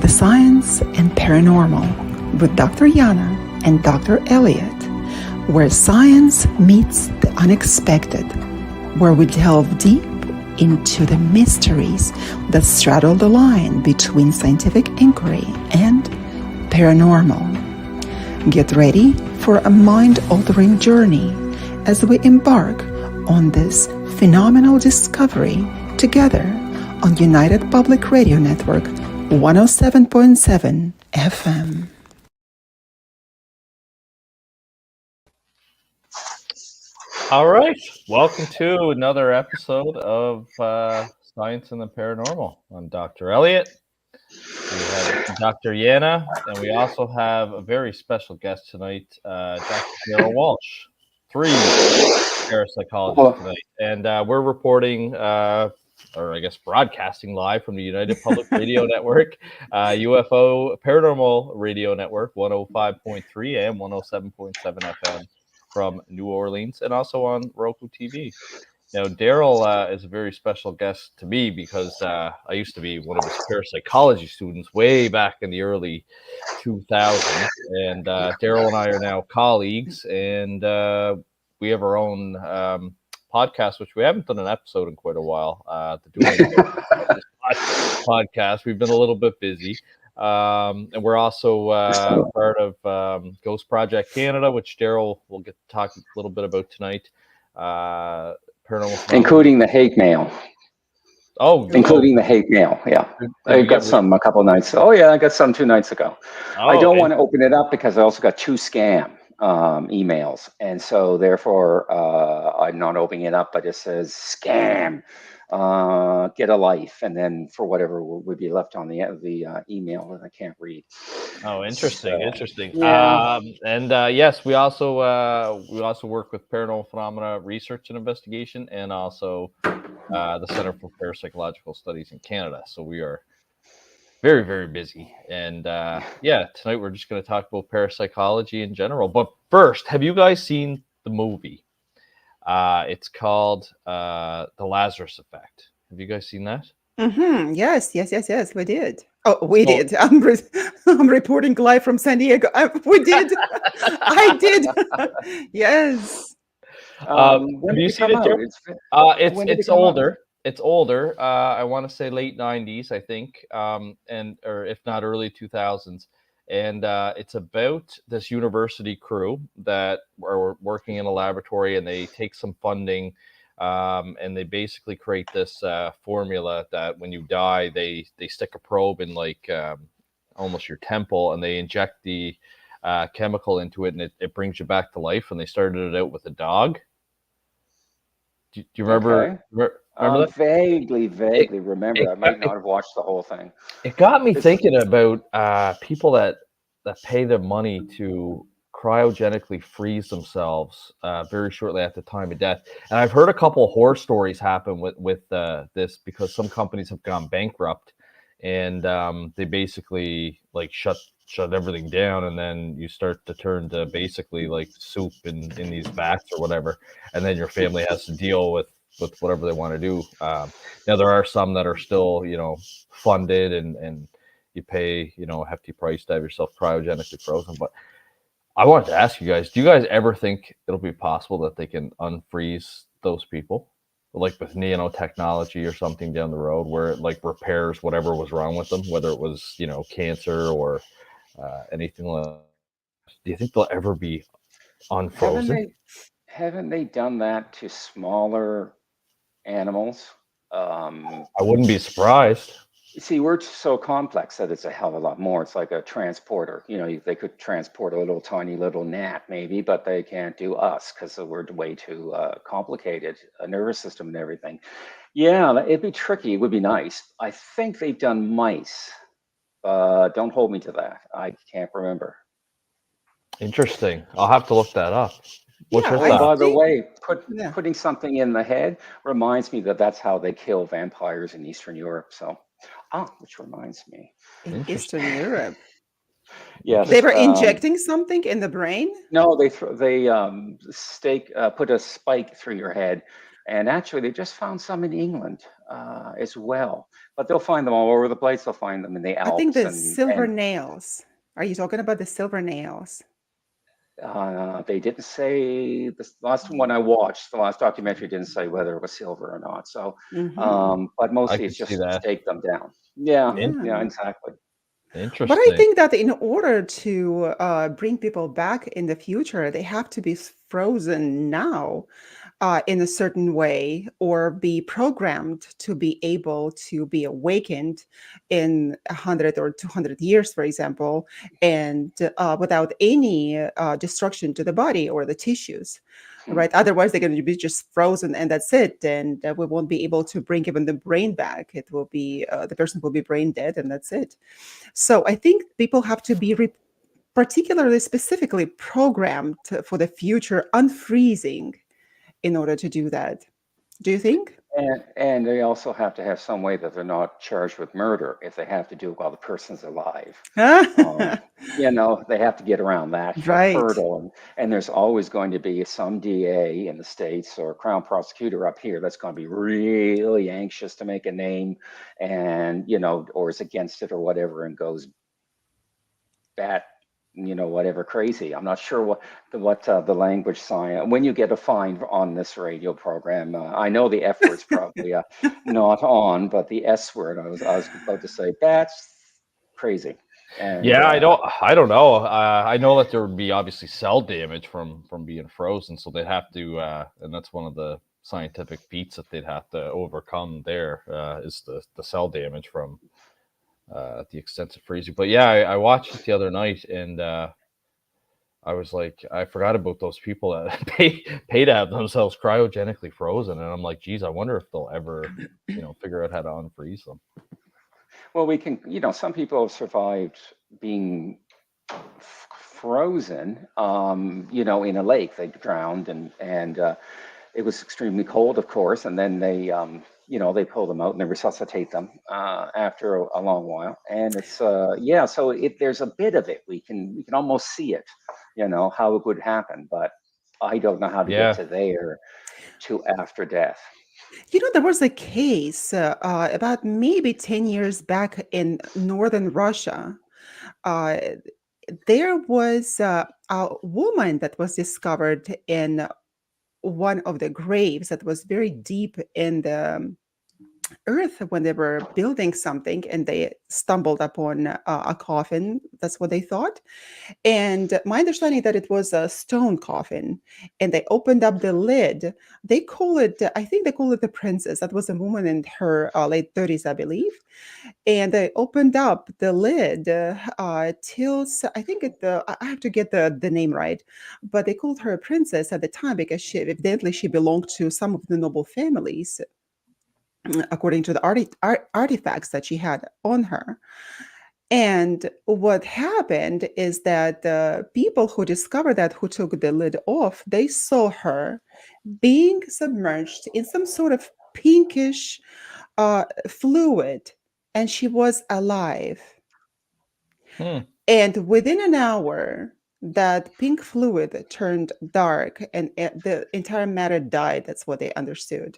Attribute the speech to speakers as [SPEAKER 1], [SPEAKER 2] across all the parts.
[SPEAKER 1] The Science and Paranormal with Dr. Yana and Dr. Elliott, where science meets the unexpected, where we delve deep into the mysteries that straddle the line between scientific inquiry and paranormal. Get ready for a mind-altering journey as we embark on this phenomenal discovery together on United Public Radio Network 107.7 FM.
[SPEAKER 2] All right, welcome to another episode of Science and the Paranormal. I'm Dr. Elliott. We have Dr. Yana, and we also have a very special guest tonight, Dr. Darryll Walsh. Three parapsychologists tonight, and we're reporting, or I guess broadcasting live from the United Public Radio Network, UFO Paranormal Radio Network, 105.3 and 107.7 FM from New Orleans, and also on Roku TV. Now, Darryll is a very special guest to me because I used to be one of his parapsychology students way back in the early 2000s, and Darryll and I are now colleagues, and we have our own podcast, which we haven't done an episode in quite a while. Podcast, we've been a little bit busy, and we're also part of Ghost Project Canada, which Darryll will get to talk a little bit about tonight. Paranormal,
[SPEAKER 3] including the hate mail. Including the hate mail. Yeah, I got some a couple nights. Oh yeah, I got some 2 nights ago. I don't want to open it up because I also got 2 scam emails, and so therefore I'm not opening it up. But it says scam, get a life, and then for whatever would be left on the email that I can't read.
[SPEAKER 2] Oh, interesting, interesting.
[SPEAKER 3] Yeah.
[SPEAKER 2] Yes, we also work with Paranormal Phenomena Research and Investigation, and also the Center for Parapsychological Studies in Canada. So we are very, very busy. And tonight we're just going to talk about parapsychology in general. But first, have you guys seen the movie? It's called The Lazarus Effect. Have you guys seen that?
[SPEAKER 1] Mm-hmm. Yes, we did. Oh, we did. I'm reporting live from San Diego. We did. I did. Yes.
[SPEAKER 2] Have you seen it, Jerry? It's older. It's older. I want to say late 90s, I think, or if not early 2000s. And it's about this university crew that are working in a laboratory, and they take some funding, and they basically create this formula that when you die, they stick a probe in like almost your temple, and they inject the chemical into it, and it brings you back to life. And they started it out with a dog. Do you remember?
[SPEAKER 3] Okay.
[SPEAKER 2] Remember that?
[SPEAKER 3] Vaguely remember. I might not have watched the whole thing.
[SPEAKER 2] It got me thinking about people that pay their money to cryogenically freeze themselves very shortly at the time of death. And I've heard a couple of horror stories happen with this, because some companies have gone bankrupt, and they basically like shut everything down, and then you start to turn to basically like soup in these vats or whatever, and then your family has to deal with whatever they want to do. Now there are some that are still, funded, and you pay, a hefty price to have yourself cryogenically frozen. But I wanted to ask you guys, do you guys ever think it'll be possible that they can unfreeze those people, like with nanotechnology or something down the road, where it like repairs whatever was wrong with them, whether it was, cancer or anything like that? Do you think they'll ever be unfrozen?
[SPEAKER 3] Haven't they done that to smaller animals?
[SPEAKER 2] I wouldn't be surprised.
[SPEAKER 3] See, we're so complex that it's a hell of a lot more. It's like a transporter. They could transport a little tiny little gnat maybe, but they can't do us because we're way too complicated, a nervous system and everything. Yeah, it'd be tricky. It would be nice. I think they've done mice. Don't hold me to that. I can't remember.
[SPEAKER 2] Interesting. I'll have to look that up.
[SPEAKER 3] By the way, putting something in the head reminds me that's how they kill vampires in Eastern Europe. So, which reminds me.
[SPEAKER 1] In Eastern Europe.
[SPEAKER 3] Yes.
[SPEAKER 1] They were injecting something in the brain?
[SPEAKER 3] No, they put a spike through your head. And actually, they just found some in England as well. but they'll find them all over the place. They'll find them in the Alps.
[SPEAKER 1] I think the silver nails. Are you talking about the silver nails?
[SPEAKER 3] They didn't say, the last one I watched, the last documentary didn't say whether it was silver or not. So, but mostly it's just take them down. Yeah, exactly.
[SPEAKER 2] Interesting.
[SPEAKER 1] But I think that in order to bring people back in the future, they have to be frozen now in a certain way, or be programmed to be able to be awakened in 100 or 200 years, for example, and without any destruction to the body or the tissues. Right. Otherwise, they're going to be just frozen, and that's it. And we won't be able to bring even the brain back. It will be the person will be brain dead, and that's it. So I think people have to be particularly specifically programmed for the future unfreezing in order to do that. Do you think?
[SPEAKER 3] And they also have to have some way that they're not charged with murder if they have to do it while the person's alive. You know, they have to get around that hurdle. And there's always going to be some DA in the States or Crown prosecutor up here that's going to be really anxious to make a name, and, you know, or is against it or whatever, and goes bat, you know, whatever crazy. I'm not sure what the language sign. When you get a fine on this radio program, I know the F word's probably not on, but the S word, I was about to say, that's crazy. And,
[SPEAKER 2] yeah, I don't know. I know that there would be obviously cell damage from being frozen, so they'd have to, and that's one of the scientific feats that they'd have to overcome. There is the cell damage from the extensive freezing. But yeah, I watched it the other night, and I was like, I forgot about those people that pay to have themselves cryogenically frozen, and I'm like, geez, I wonder if they'll ever, you know, figure out how to unfreeze them.
[SPEAKER 3] Well, we can, you know, some people have survived being frozen, you know, in a lake. They drowned, and it was extremely cold, of course, and then they you know, they pull them out and they resuscitate them after a long while. And it's yeah, so there's a bit of it. We can almost see it, you know, how it would happen, but I don't know how to get to there, to after death.
[SPEAKER 1] You know, there was a case about maybe 10 years back in northern Russia. There was a woman that was discovered in one of the graves that was very deep in the earth when they were building something, and they stumbled upon a coffin. That's what they thought. And my understanding that it was a stone coffin, and they opened up the lid. They call it, I think they call it the princess. That was a woman in her late 30s, I believe. And they opened up the lid till, I think I have to get the name right, but they called her a princess at the time because evidently she belonged to some of the noble families, according to the artifacts that she had on her. And what happened is that the people who discovered that, who took the lid off, they saw her being submerged in some sort of pinkish fluid, and she was alive. And within an hour, that pink fluid turned dark, and the entire matter died. That's what they understood.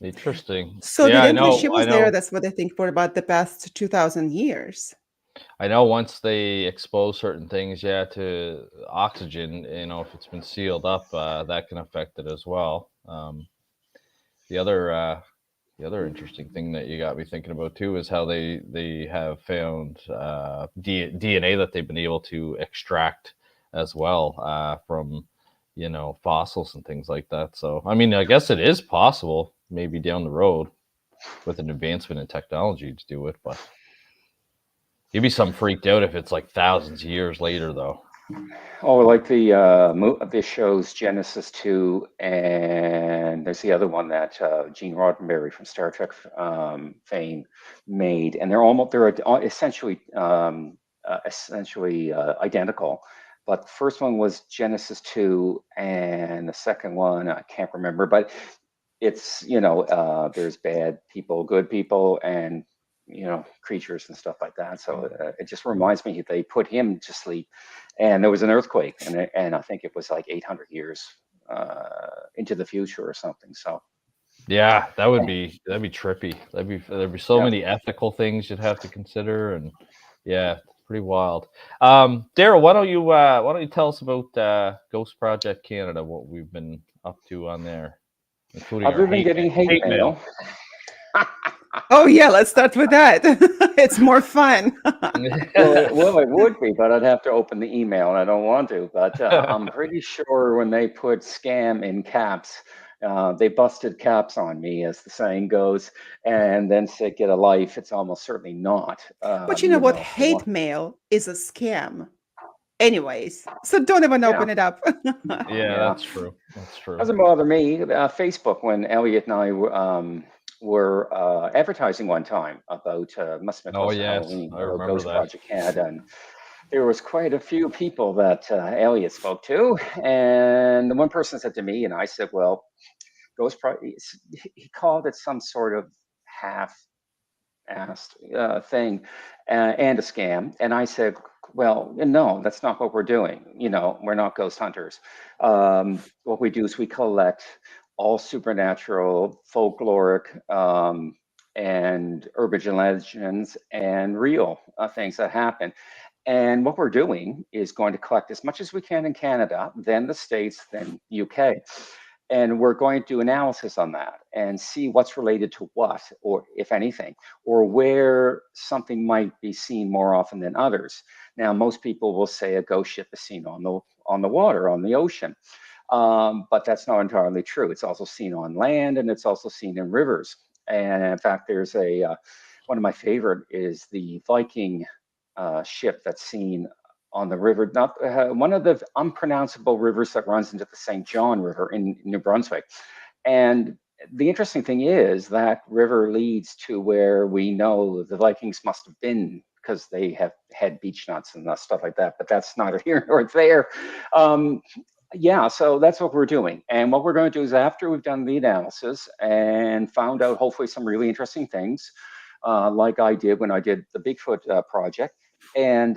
[SPEAKER 2] Interesting.
[SPEAKER 1] So evidently she was there. That's what they think, for about the past 2,000 years.
[SPEAKER 2] I know once they expose certain things, to oxygen, you know, if it's been sealed up, that can affect it as well. The other interesting thing that you got me thinking about too is how they have found DNA that they've been able to extract as well from, you know, fossils and things like that. So, I mean, I guess it is possible maybe down the road with an advancement in technology to do it, but you'd be some freaked out if it's like thousands of years later, though.
[SPEAKER 3] Oh, like the shows Genesis 2, and there's the other one that Gene Roddenberry from Star Trek fame made, and they're essentially identical. But the first one was Genesis 2, and the second one I can't remember. But it's, you know, there's bad people, good people, and, you know, creatures and stuff like that. So it just reminds me, they put him to sleep, and there was an earthquake, and I think it was like 800 years into the future or something. So
[SPEAKER 2] Yeah, that'd be trippy. There'd be so many ethical things you'd have to consider, and yeah, pretty wild. Darryll, why don't you tell us about Ghost Project Canada, what we've been up to on there, including
[SPEAKER 3] Other than getting hate mail.
[SPEAKER 1] Oh yeah, let's start with that. It's more fun.
[SPEAKER 3] well, it would be, but I'd have to open the email, and I don't want to. But I'm pretty sure when they put scam in caps, they busted caps on me, as the saying goes, and then said, "Get a life." It's almost certainly not.
[SPEAKER 1] But you know what? Hate mail is a scam. Anyways, so don't even open it up.
[SPEAKER 2] Yeah, that's true. That's true.
[SPEAKER 3] Doesn't bother me. Facebook, when Elliott and I were advertising one time about must have been close to Halloween, or Ghost Project Canada, and there was quite a few people that Elliott spoke to, and the one person said to me, and I said, "Well, Ghost Project," he called it some sort of half-assed thing and a scam, and I said, "Well, no, that's not what we're doing. We're not ghost hunters. What we do is we collect all supernatural, folkloric, and urban legends and real things that happen. And what we're doing is going to collect as much as we can in Canada, then the States, then UK. And we're going to do analysis on that and see what's related to what, or if anything, or where something might be seen more often than others. Now, most people will say a ghost ship is seen on the water, on the ocean. But that's not entirely true. It's also seen on land, and it's also seen in rivers. And in fact, there's one of my favorite is the Viking ship that's seen on the river, not one of the unpronounceable rivers that runs into the St. John River in New Brunswick. And the interesting thing is that river leads to where we know the Vikings must have been, because they have had beach nuts and stuff like that. But that's neither here nor there. Yeah, so that's what we're doing. And what we're going to do is, after we've done the analysis and found out hopefully some really interesting things, like I did when I did the Bigfoot project, and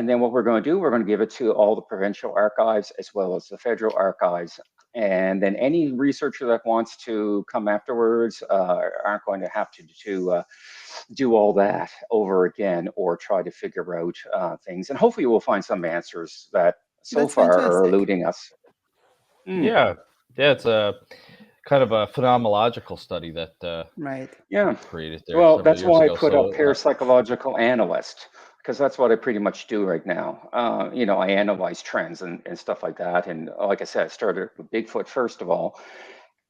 [SPEAKER 3] then what we're going to do, we're going to give it to all the provincial archives as well as the federal archives. And then any researcher that wants to come afterwards aren't going to have to do all that over again, or try to figure out things. And hopefully we'll find some answers that so far are eluding us.
[SPEAKER 2] Yeah, it's a kind of a phenomenological study that created there.
[SPEAKER 3] Well, that's why I put up parapsychological analyst, because that's what I pretty much do right now. I analyze trends and stuff like that. And like I said, I started with Bigfoot first of all.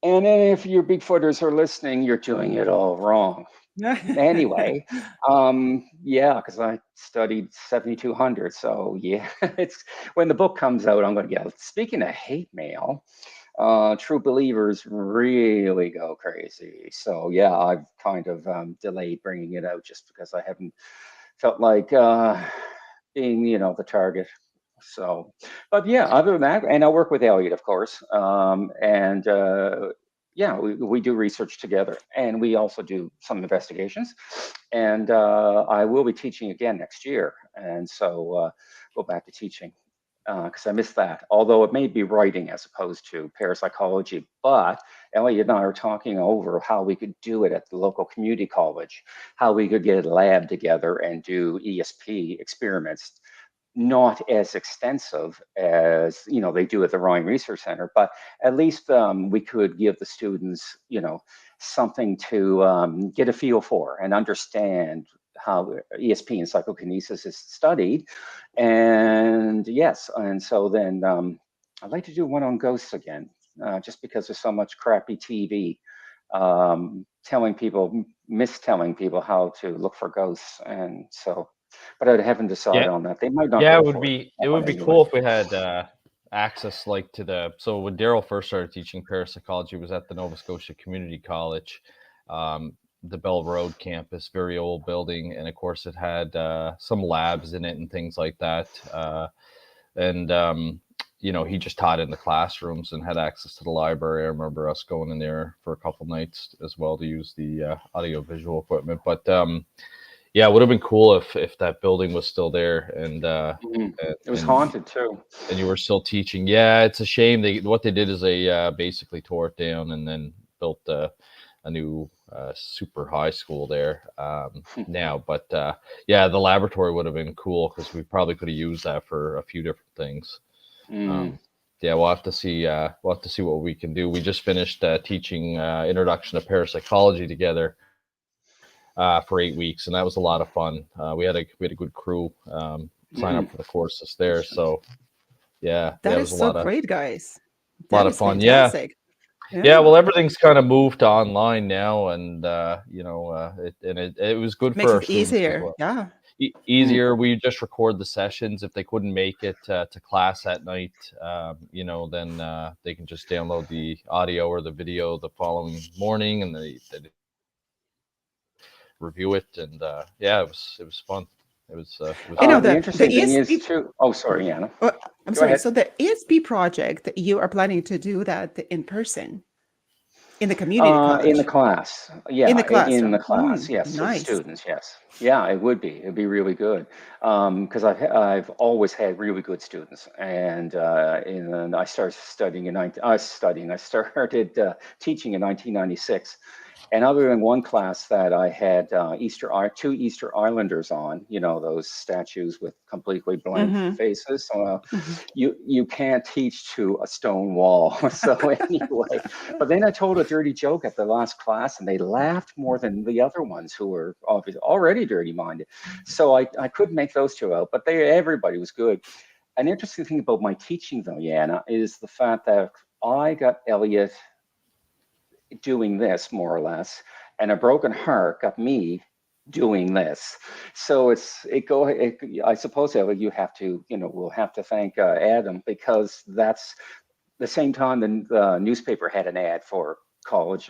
[SPEAKER 3] And then if your Bigfooters are listening, you're doing it all wrong. Anyway, because I studied 7200. So yeah, it's when the book comes out, I'm going to get. Speaking of hate mail, true believers really go crazy. So yeah, I've kind of delayed bringing it out just because I haven't felt like being, the target. So, but yeah, other than that, and I work with Elliott, of course, we do research together, and we also do some investigations. And I will be teaching again next year, and so go back to teaching because I missed that. Although it may be writing as opposed to parapsychology, but Elliott and I are talking over how we could do it at the local community college, how we could get a lab together and do ESP experiments. Not as extensive as they do at the Ryan Research Center, but at least we could give the students something to get a feel for and understand how ESP and psychokinesis is studied. And yes, and so then I'd like to do one on ghosts again, just because there's so much crappy TV mistelling people how to look for ghosts, and so. But I haven't decided on that. They might not.
[SPEAKER 2] Yeah, it would be cool if we had access to so when Darryll first started teaching parapsychology, it was at the Nova Scotia Community College, the Bell Road campus, very old building, and of course it had some labs in it and things like that. He just taught in the classrooms and had access to the library. I remember us going in there for a couple nights as well to use the audio-visual equipment. But yeah, it would have been cool if that building was still there, and
[SPEAKER 3] it was haunted too.
[SPEAKER 2] And you were still teaching. Yeah, it's a shame. What they did is they basically tore it down and then built a new super high school there now. But yeah, the laboratory would have been cool because we probably could have used that for a few different things. Yeah, we'll have to see what we can do. We just finished teaching Introduction to Parapsychology together for 8 weeks, and that was a lot of fun. We had a good crew sign up for the courses there. So yeah,
[SPEAKER 1] That
[SPEAKER 2] it
[SPEAKER 1] is
[SPEAKER 2] was
[SPEAKER 1] so great, guys.
[SPEAKER 2] a lot of fun.
[SPEAKER 1] Fantastic.
[SPEAKER 2] Yeah, well, everything's kind of moved to online now, and it was good
[SPEAKER 1] Makes
[SPEAKER 2] for our
[SPEAKER 1] it
[SPEAKER 2] students as
[SPEAKER 1] easier.
[SPEAKER 2] well.
[SPEAKER 1] Yeah.
[SPEAKER 2] Easier. We just record the sessions. If they couldn't make it to class at night, then they can just download the audio or the video the following morning, and they review it. And yeah, it was fun. It was.
[SPEAKER 3] The interesting thing is too. Oh, sorry, Yana.
[SPEAKER 1] I'm sorry. Ahead. So the ESP project, you are planning to do that in person, in the community college?
[SPEAKER 3] In the class, yeah.
[SPEAKER 1] In the class.
[SPEAKER 3] In the class, yes.
[SPEAKER 1] Nice.
[SPEAKER 3] For students, yes. Yeah, it would be. It'd be really good because I've always had really good students, and I started studying I started teaching in 1996. And other than one class that I had two Easter Islanders on, those statues with completely blank faces. So you can't teach to a stone wall. So anyway, but then I told a dirty joke at the last class, and they laughed more than the other ones who were obviously already dirty-minded. So I couldn't make those two out, but everybody was good. An interesting thing about my teaching, though, Yana, is the fact that I got Elliott doing this more or less, and a broken heart got me doing this. So I suppose you have to, we'll have to thank Adam, because that's the same time the newspaper had an ad for college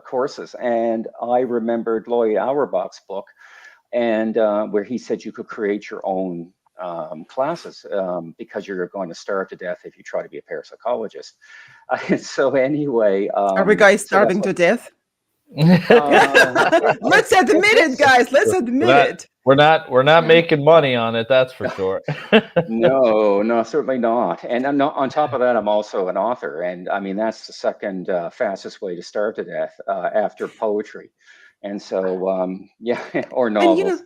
[SPEAKER 3] courses, and I remembered Lloyd Auerbach's book, and where he said you could create your own classes because you're going to starve to death if you try to be a parapsychologist. So anyway,
[SPEAKER 1] are we guys starving to death? Let's admit it, guys. Let's admit it.
[SPEAKER 2] We're not making money on it, that's for sure.
[SPEAKER 3] No, certainly not. And I'm not, on top of that, I'm also an author, and I mean that's the second fastest way to starve to death after poetry. And so, yeah, or novels.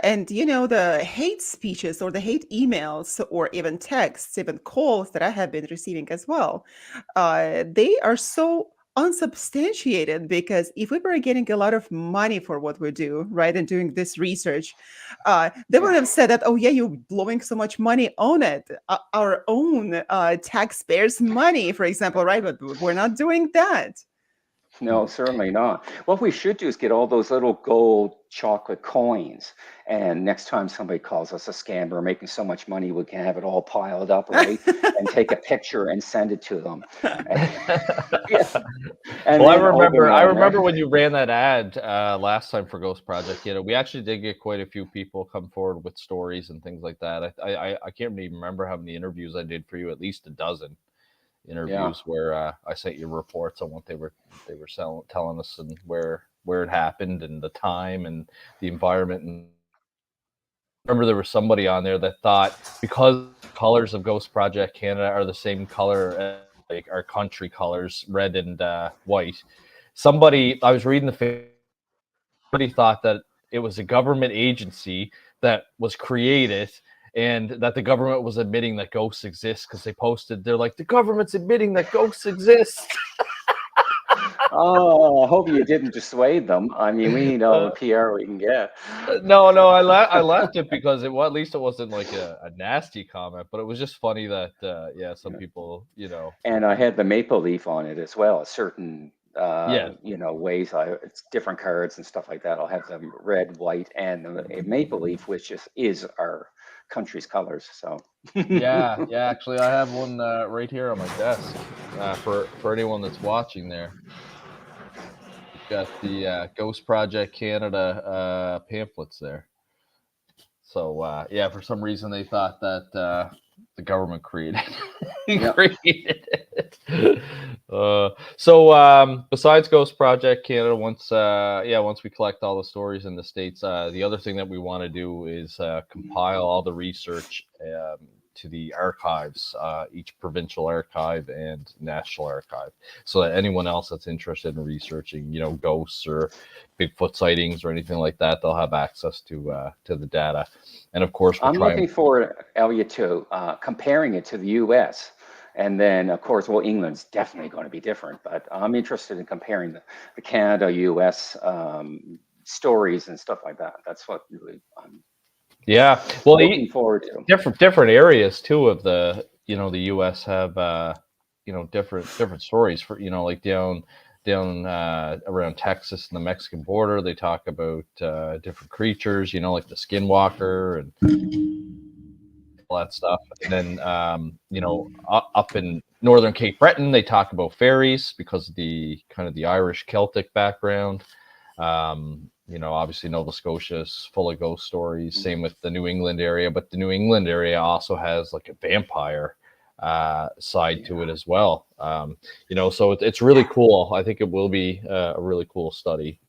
[SPEAKER 1] And the hate speeches or the hate emails or even texts, even calls that I have been receiving as well, they are so unsubstantiated, because if we were getting a lot of money for what we do, right, and doing this research, they would have said that, oh yeah, you're blowing so much money on it, our own taxpayers' money, for example, right? But we're not doing that.
[SPEAKER 3] No, certainly not. What we should do is get all those little gold chocolate coins, and next time somebody calls us a scammer making so much money, we can have it all piled up, right? And take a picture and send it to them.
[SPEAKER 2] Well, I remember when you ran that ad last time for Ghost Project. We actually did get quite a few people come forward with stories and things like that. I can't even remember how many interviews I did for you, at least a dozen interviews where I sent you reports on what they were telling us, and where it happened, and the time and the environment. And I remember there was somebody on there that thought because the colors of Ghost Project Canada are the same color as like our country colors, red and white. I was reading somebody thought that it was a government agency that was created, and that the government was admitting that ghosts exist, because they posted, they're like, the government's admitting that ghosts exist.
[SPEAKER 3] Oh, I hope you didn't dissuade them. I mean, we need all the PR we can get.
[SPEAKER 2] No, I left it because at least it wasn't like a nasty comment, but it was just funny that some people,
[SPEAKER 3] And I had the maple leaf on it as well, a certain ways. It's different cards and stuff like that. I'll have the red, white, and a maple leaf, which is our country's colors. So
[SPEAKER 2] yeah, actually I have one right here on my desk for anyone that's watching there. We've got the Ghost Project Canada pamphlets there. So for some reason they thought that the government created it. So besides Ghost Project Canada, once we collect all the stories in the States, the other thing that we want to do is compile all the research to the archives, each provincial archive and national archive, so that anyone else that's interested in researching, ghosts or Bigfoot sightings or anything like that, they'll have access to the data. And of course,
[SPEAKER 3] I'm looking forward, Elliott, to comparing it to the U.S. And then, of course, England's definitely going to be different, but I'm interested in comparing the Canada, U.S. Stories and stuff like that. That's what really I'm looking forward to.
[SPEAKER 2] Different areas too of the the U.S. have different stories for like down around Texas and the Mexican border. They talk about different creatures, like the skinwalker and all that stuff. And then up in northern Cape Breton, they talk about fairies because of the kind of the Irish Celtic background. Obviously Nova Scotia is full of ghost stories. Same with the New England area, but the New England area also has like a vampire side to it as well. So it's really cool. I think it will be a really cool study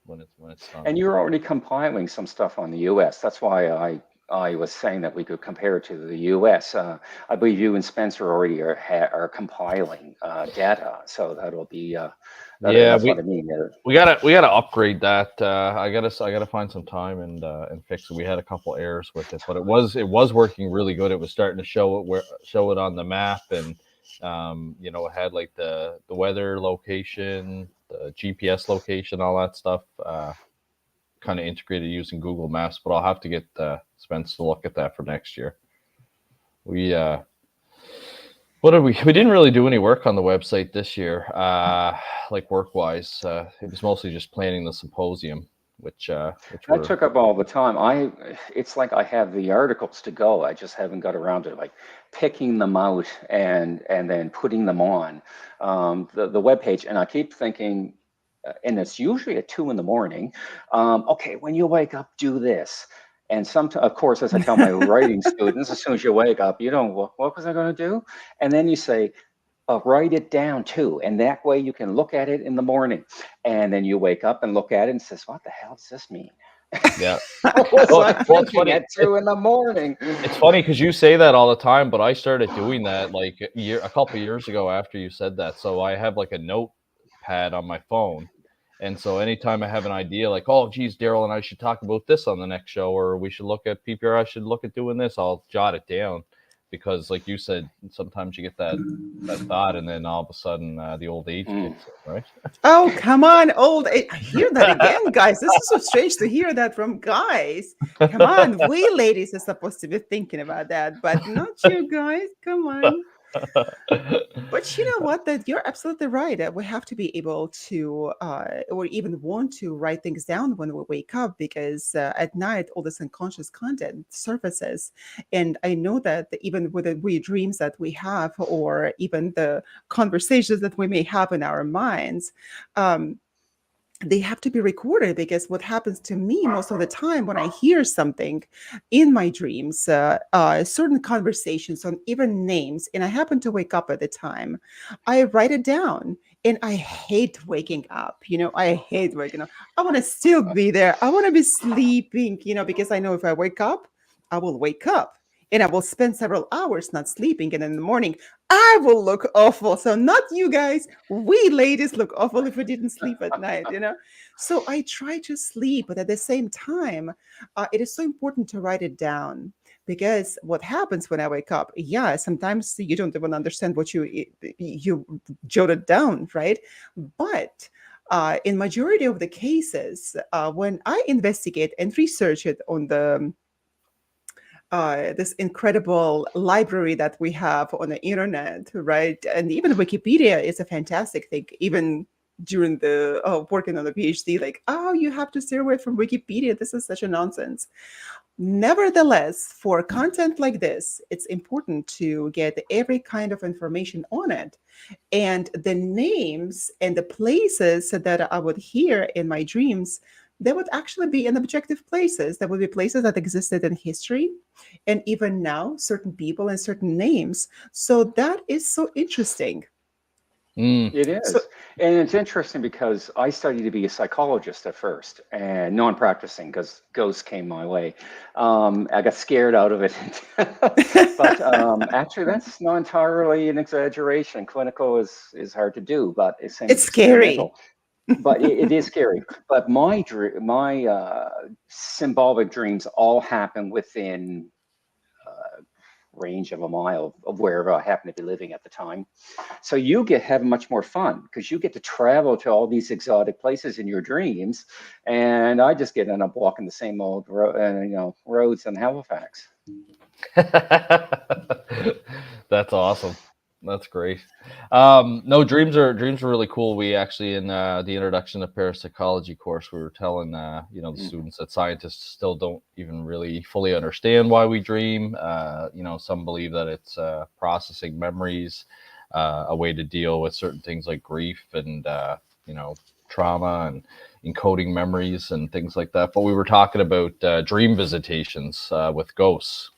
[SPEAKER 2] when it's done.
[SPEAKER 3] And you're already compiling some stuff on the U.S. That's why I was saying that we could compare it to the U.S. I believe you and Spencer already are compiling data, so that'll be. That's what I mean.
[SPEAKER 2] We gotta upgrade that. I gotta find some time and fix it. We had a couple errors with it, but it was working really good. It was starting to show it on the map, and it had like the weather location, the GPS location, all that stuff. Kind of integrated using Google Maps, but I'll have to get Spence to look at that for next year. We didn't really do any work on the website this year, like work-wise. It was mostly just planning the symposium, which
[SPEAKER 3] took up all the time. It's like I have the articles to go. I just haven't got around to like picking them out and then putting them on the webpage. And I keep thinking, and it's usually at 2 a.m. Okay, when you wake up, do this. And of course, as I tell my writing students, as soon as you wake up, what was I going to do? And then you say, write it down too. And that way you can look at it in the morning. And then you wake up and look at it and says, what the hell does this mean?
[SPEAKER 2] Yeah.
[SPEAKER 3] It's funny. At 2 a.m.
[SPEAKER 2] It's funny because you say that all the time, but I started doing that like a couple of years ago after you said that. So I have like a notepad on my phone. And so anytime I have an idea like, oh, geez, Darryll and I should talk about this on the next show, or we should look at PPR, I should look at doing this, I'll jot it down. Because like you said, sometimes you get that thought, and then all of a sudden the old age kicks in, right?
[SPEAKER 1] Oh, come on, old age. I hear that again, guys. This is so strange to hear that from guys. Come on, we ladies are supposed to be thinking about that, but not you guys. Come on. But you know what? That you're absolutely right. We have to be able to, or even want to write things down when we wake up, because at night all this unconscious content surfaces. And I know that even with the weird dreams that we have, or even the conversations that we may have in our minds, they have to be recorded, because what happens to me most of the time when I hear something in my dreams, certain conversations on even names, and I happen to wake up at the time, I write it down. And I hate waking up. I hate waking up. I want to still be there. I want to be sleeping, because I know if I wake up, I will wake up. And I will spend several hours not sleeping. And in the morning, I will look awful. So not you guys, we ladies look awful if we didn't sleep at night, So I try to sleep, but at the same time, it is so important to write it down. Because what happens when I wake up, sometimes you don't even understand what you jotted down, right? But in majority of the cases, when I investigate and research it on this incredible library that we have on the internet, right? And even Wikipedia is a fantastic thing. Even during the working on the PhD, like, you have to stay away from Wikipedia. This is such a nonsense. Nevertheless, for content like this, it's important to get every kind of information on it. And the names and the places that I would hear in my dreams, they would actually be in objective places. There would be places that existed in history, and even now, certain people and certain names. So that is so interesting.
[SPEAKER 3] It is. So, and it's interesting because I studied to be a psychologist at first, and non-practicing because ghosts came my way. I got scared out of it. But actually, that's not entirely an exaggeration. Clinical is hard to do, but
[SPEAKER 1] it's scary.
[SPEAKER 3] But it is scary. But my symbolic dreams all happen within range of a mile of wherever I happen to be living at the time. So you have much more fun because you get to travel to all these exotic places in your dreams, and I just end up walking the same old roads in Halifax.
[SPEAKER 2] That's awesome. That's great. No, dreams are really cool. We actually, in the introduction to parapsychology course, we were telling the students that scientists still don't even really fully understand why we dream. Some believe that it's processing memories, a way to deal with certain things like grief and trauma, and encoding memories and things like that. But we were talking about dream visitations with ghosts.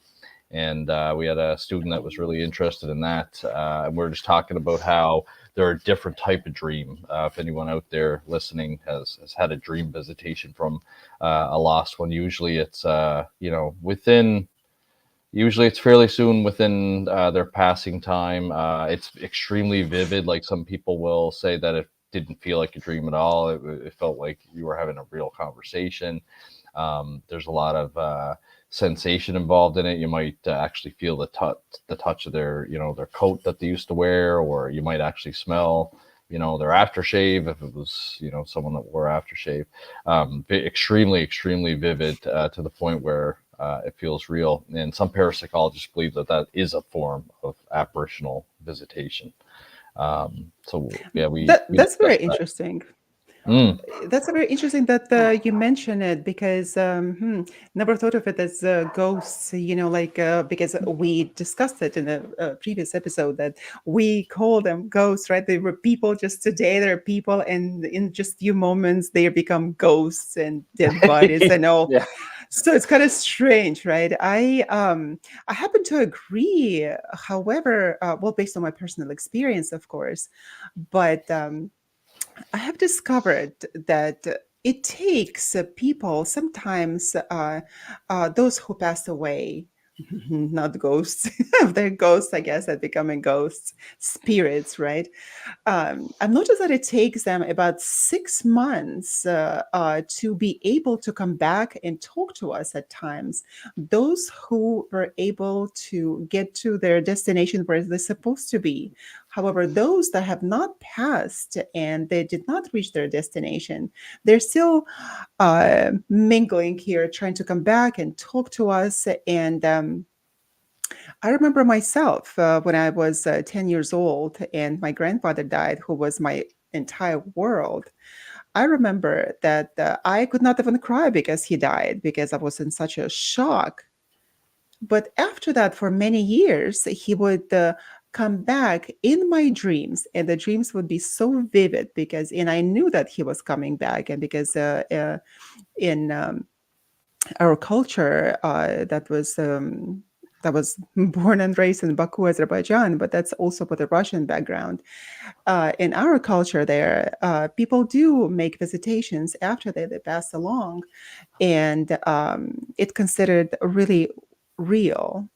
[SPEAKER 2] And we had a student that was really interested in that. And we were just talking about how there are different type of dream. If anyone out there listening has had a dream visitation from a lost one, usually it's usually it's fairly soon within their passing time. It's extremely vivid. Like, some people will say that it didn't feel like a dream at all. It felt like you were having a real conversation. There's a lot of sensation involved in it. You might actually feel the touch of their their coat that they used to wear, or you might actually smell their aftershave if it was someone that wore aftershave. Extremely vivid to the point where it feels real. And some parapsychologists believe that is a form of apparitional visitation. So yeah,
[SPEAKER 1] that's very interesting. That's very interesting that you mention it, because never thought of it as ghosts, because we discussed it in a previous episode that we call them ghosts, right? They were people just today, they're people, and in just few moments they become ghosts and dead bodies and all.
[SPEAKER 3] Yeah.
[SPEAKER 1] So it's kind of strange, right? I happen to agree. However, based on my personal experience, of course, but I have discovered that it takes people sometimes, those who passed away, not ghosts, they're ghosts, I guess, that becoming ghosts, spirits, right? I've noticed that it takes them about 6 months to be able to come back and talk to us at times. Those who were able to get to their destination where they're supposed to be. However, those that have not passed and they did not reach their destination, they're still mingling here, trying to come back and talk to us. And I remember myself when I was 10 years old and my grandfather died, who was my entire world. I remember that I could not even cry because he died, because I was in such a shock. But after that, for many years, he would come back in my dreams, and the dreams would be so vivid and I knew that he was coming back. And because in our culture, that was born and raised in Baku, Azerbaijan, but that's also with a Russian background. In our culture there, people do make visitations after they pass along, and it's considered really real.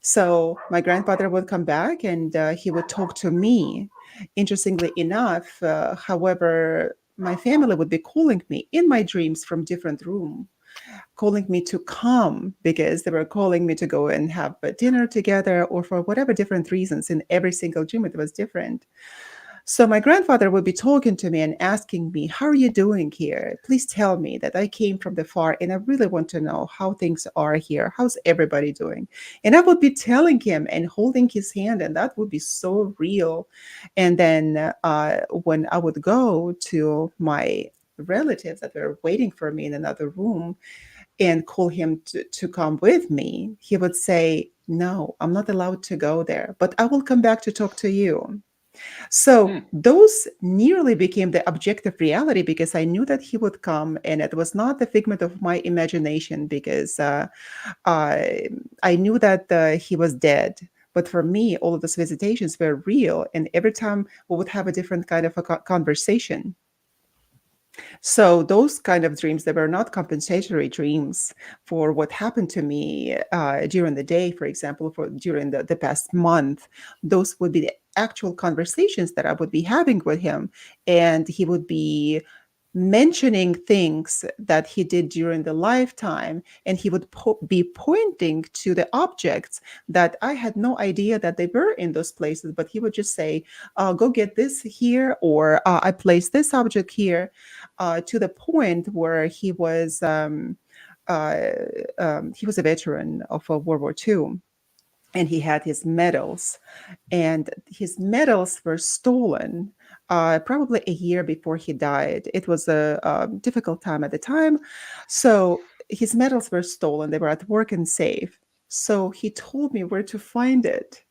[SPEAKER 1] So my grandfather would come back and he would talk to me. Interestingly enough, however, my family would be calling me in my dreams from different rooms, calling me to come because they were calling me to go and have a dinner together, or for whatever different reasons. In every single dream, it was different. So my grandfather would be talking to me and asking me, how are you doing here? Please tell me that I came from the far and I really want to know how things are here. How's everybody doing? And I would be telling him and holding his hand, and that would be so real. And then when I would go to my relatives that were waiting for me in another room and call him to come with me, he would say, no, I'm not allowed to go there, but I will come back to talk to you. So those nearly became the objective reality, because I knew that he would come, and it was not the figment of my imagination, because I knew that he was dead. But for me, all of those visitations were real. And every time we would have a different kind of a conversation. So those kind of dreams, they were not compensatory dreams for what happened to me during the day, for example, for during the past month. Those would be the actual conversations that I would be having with him. And he would be mentioning things that he did during the lifetime, and he would be pointing to the objects that I had no idea that they were in those places, but he would just say, go get this here, or I placed this object here, to the point where he was a veteran of World War II, and he had his medals, and his medals were stolen probably a year before he died. It was a difficult time at the time. So his medals were stolen. They were at work and safe. So he told me where to find it.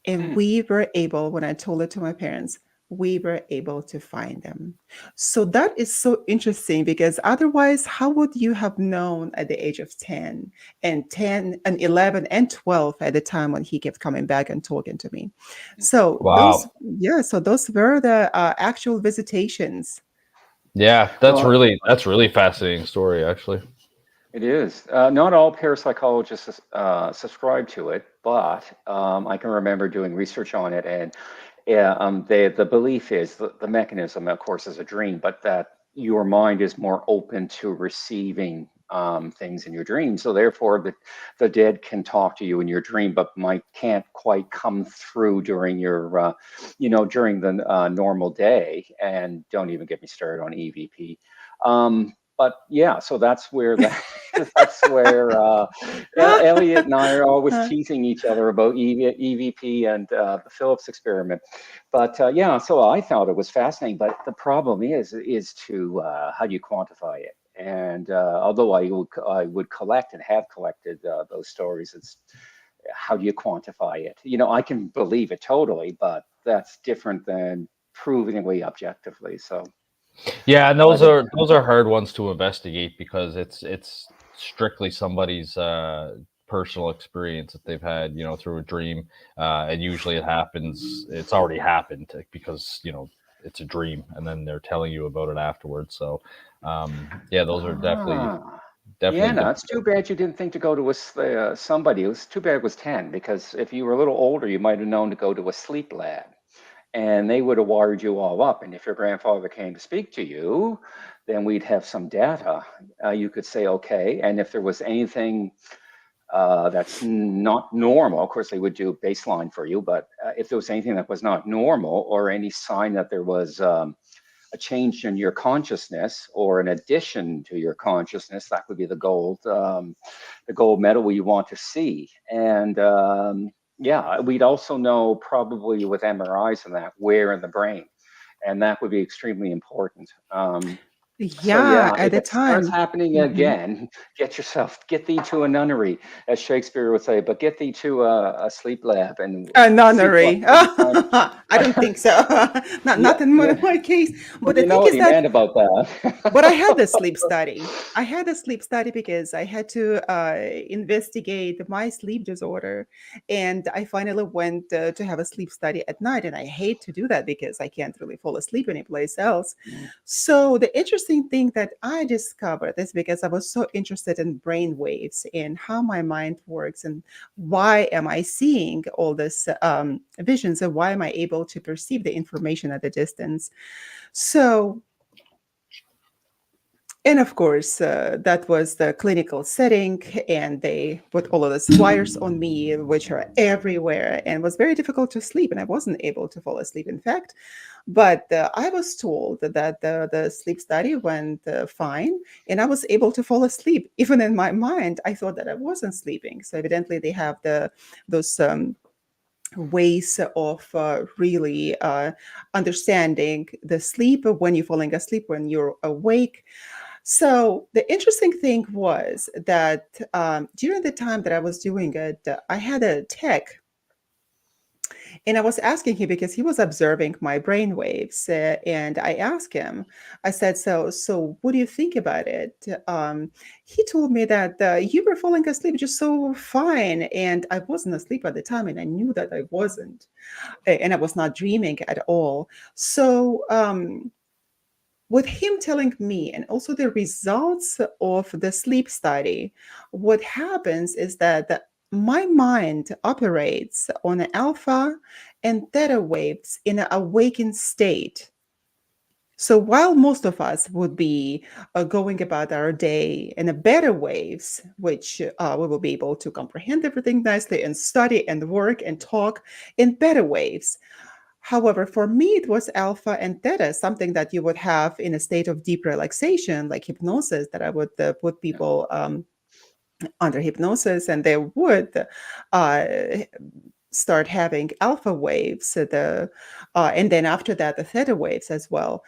[SPEAKER 1] And we were able, when I told it to my parents, we were able to find them. So that is so interesting, because otherwise, how would you have known at the age of 10 and 11 and 12 at the time when he kept coming back and talking to me? So
[SPEAKER 2] Wow.
[SPEAKER 1] those were the actual visitations.
[SPEAKER 2] Yeah, that's really fascinating story, actually.
[SPEAKER 3] It is. Not all parapsychologists subscribe to it, but I can remember doing research on it, and the belief is the mechanism, of course, is a dream, but that your mind is more open to receiving things in your dream. So therefore, the dead can talk to you in your dream, but can't quite come through during your, during the normal day. And don't even get me started on EVP. But yeah, so that's where Elliott and I are always teasing each other about EVP and the Phillips experiment. But yeah, so I thought it was fascinating. But the problem is to how do you quantify it? And although I would collect and have collected those stories, it's how do you quantify it? I can believe it totally, but that's different than proving it objectively. So.
[SPEAKER 2] Yeah, and those are hard ones to investigate, because it's strictly somebody's personal experience that they've had, through a dream, and usually it's already happened, because it's a dream, and then they're telling you about it afterwards. So yeah, those are definitely.
[SPEAKER 3] Yeah, no, it's too bad you didn't think to go to somebody. It was too bad it was 10, because if you were a little older, you might have known to go to a sleep lab. And they would have wired you all up. And if your grandfather came to speak to you, then we'd have some data. You could say, okay. And if there was anything that's not normal, of course, they would do baseline for you. But if there was anything that was not normal, or any sign that there was a change in your consciousness or an addition to your consciousness, that would be the gold medal we want to see. And yeah, we'd also know probably with MRIs and that where in the brain, and that would be extremely important.
[SPEAKER 1] At the
[SPEAKER 3] if it starts
[SPEAKER 1] time.
[SPEAKER 3] happening again, get thee to a nunnery, as Shakespeare would say, but get thee to a sleep lab and
[SPEAKER 1] a nunnery. I don't think so. Not in my case. But the thing is that
[SPEAKER 3] meant about that.
[SPEAKER 1] But I had the sleep study. I had a sleep study because I had to investigate my sleep disorder. And I finally went to have a sleep study at night. And I hate to do that because I can't really fall asleep anyplace else. So the interesting thing that I discovered is because I was so interested in brain waves and how my mind works, and why am I seeing all this visions, and why am I able to perceive the information at a distance. So, and of course, that was the clinical setting, and they put all of these wires on me, which are everywhere, and it was very difficult to sleep, and I wasn't able to fall asleep, in fact. But I was told that the sleep study went fine, and I was able to fall asleep. Even in my mind, I thought that I wasn't sleeping. So evidently, they have those ways of really understanding the sleep, when you're falling asleep, when you're awake. So the interesting thing was that during the time that I was doing it, I had a tech, And I was asking him because he was observing my brain waves, and I asked him, I said, so what do you think about it? He told me that you were falling asleep just so fine. And I wasn't asleep at the time, and I knew that I wasn't. And I was not dreaming at all. So, with him telling me, and also the results of the sleep study, what happens is that my mind operates on alpha and theta waves in an awakened state. So while most of us would be going about our day in a beta waves, which we will be able to comprehend everything nicely and study and work and talk in beta waves. However, for me, it was alpha and theta, something that you would have in a state of deep relaxation, like hypnosis, that I would put people under hypnosis, and they would uh, start having alpha waves, and then after that, the theta waves as well.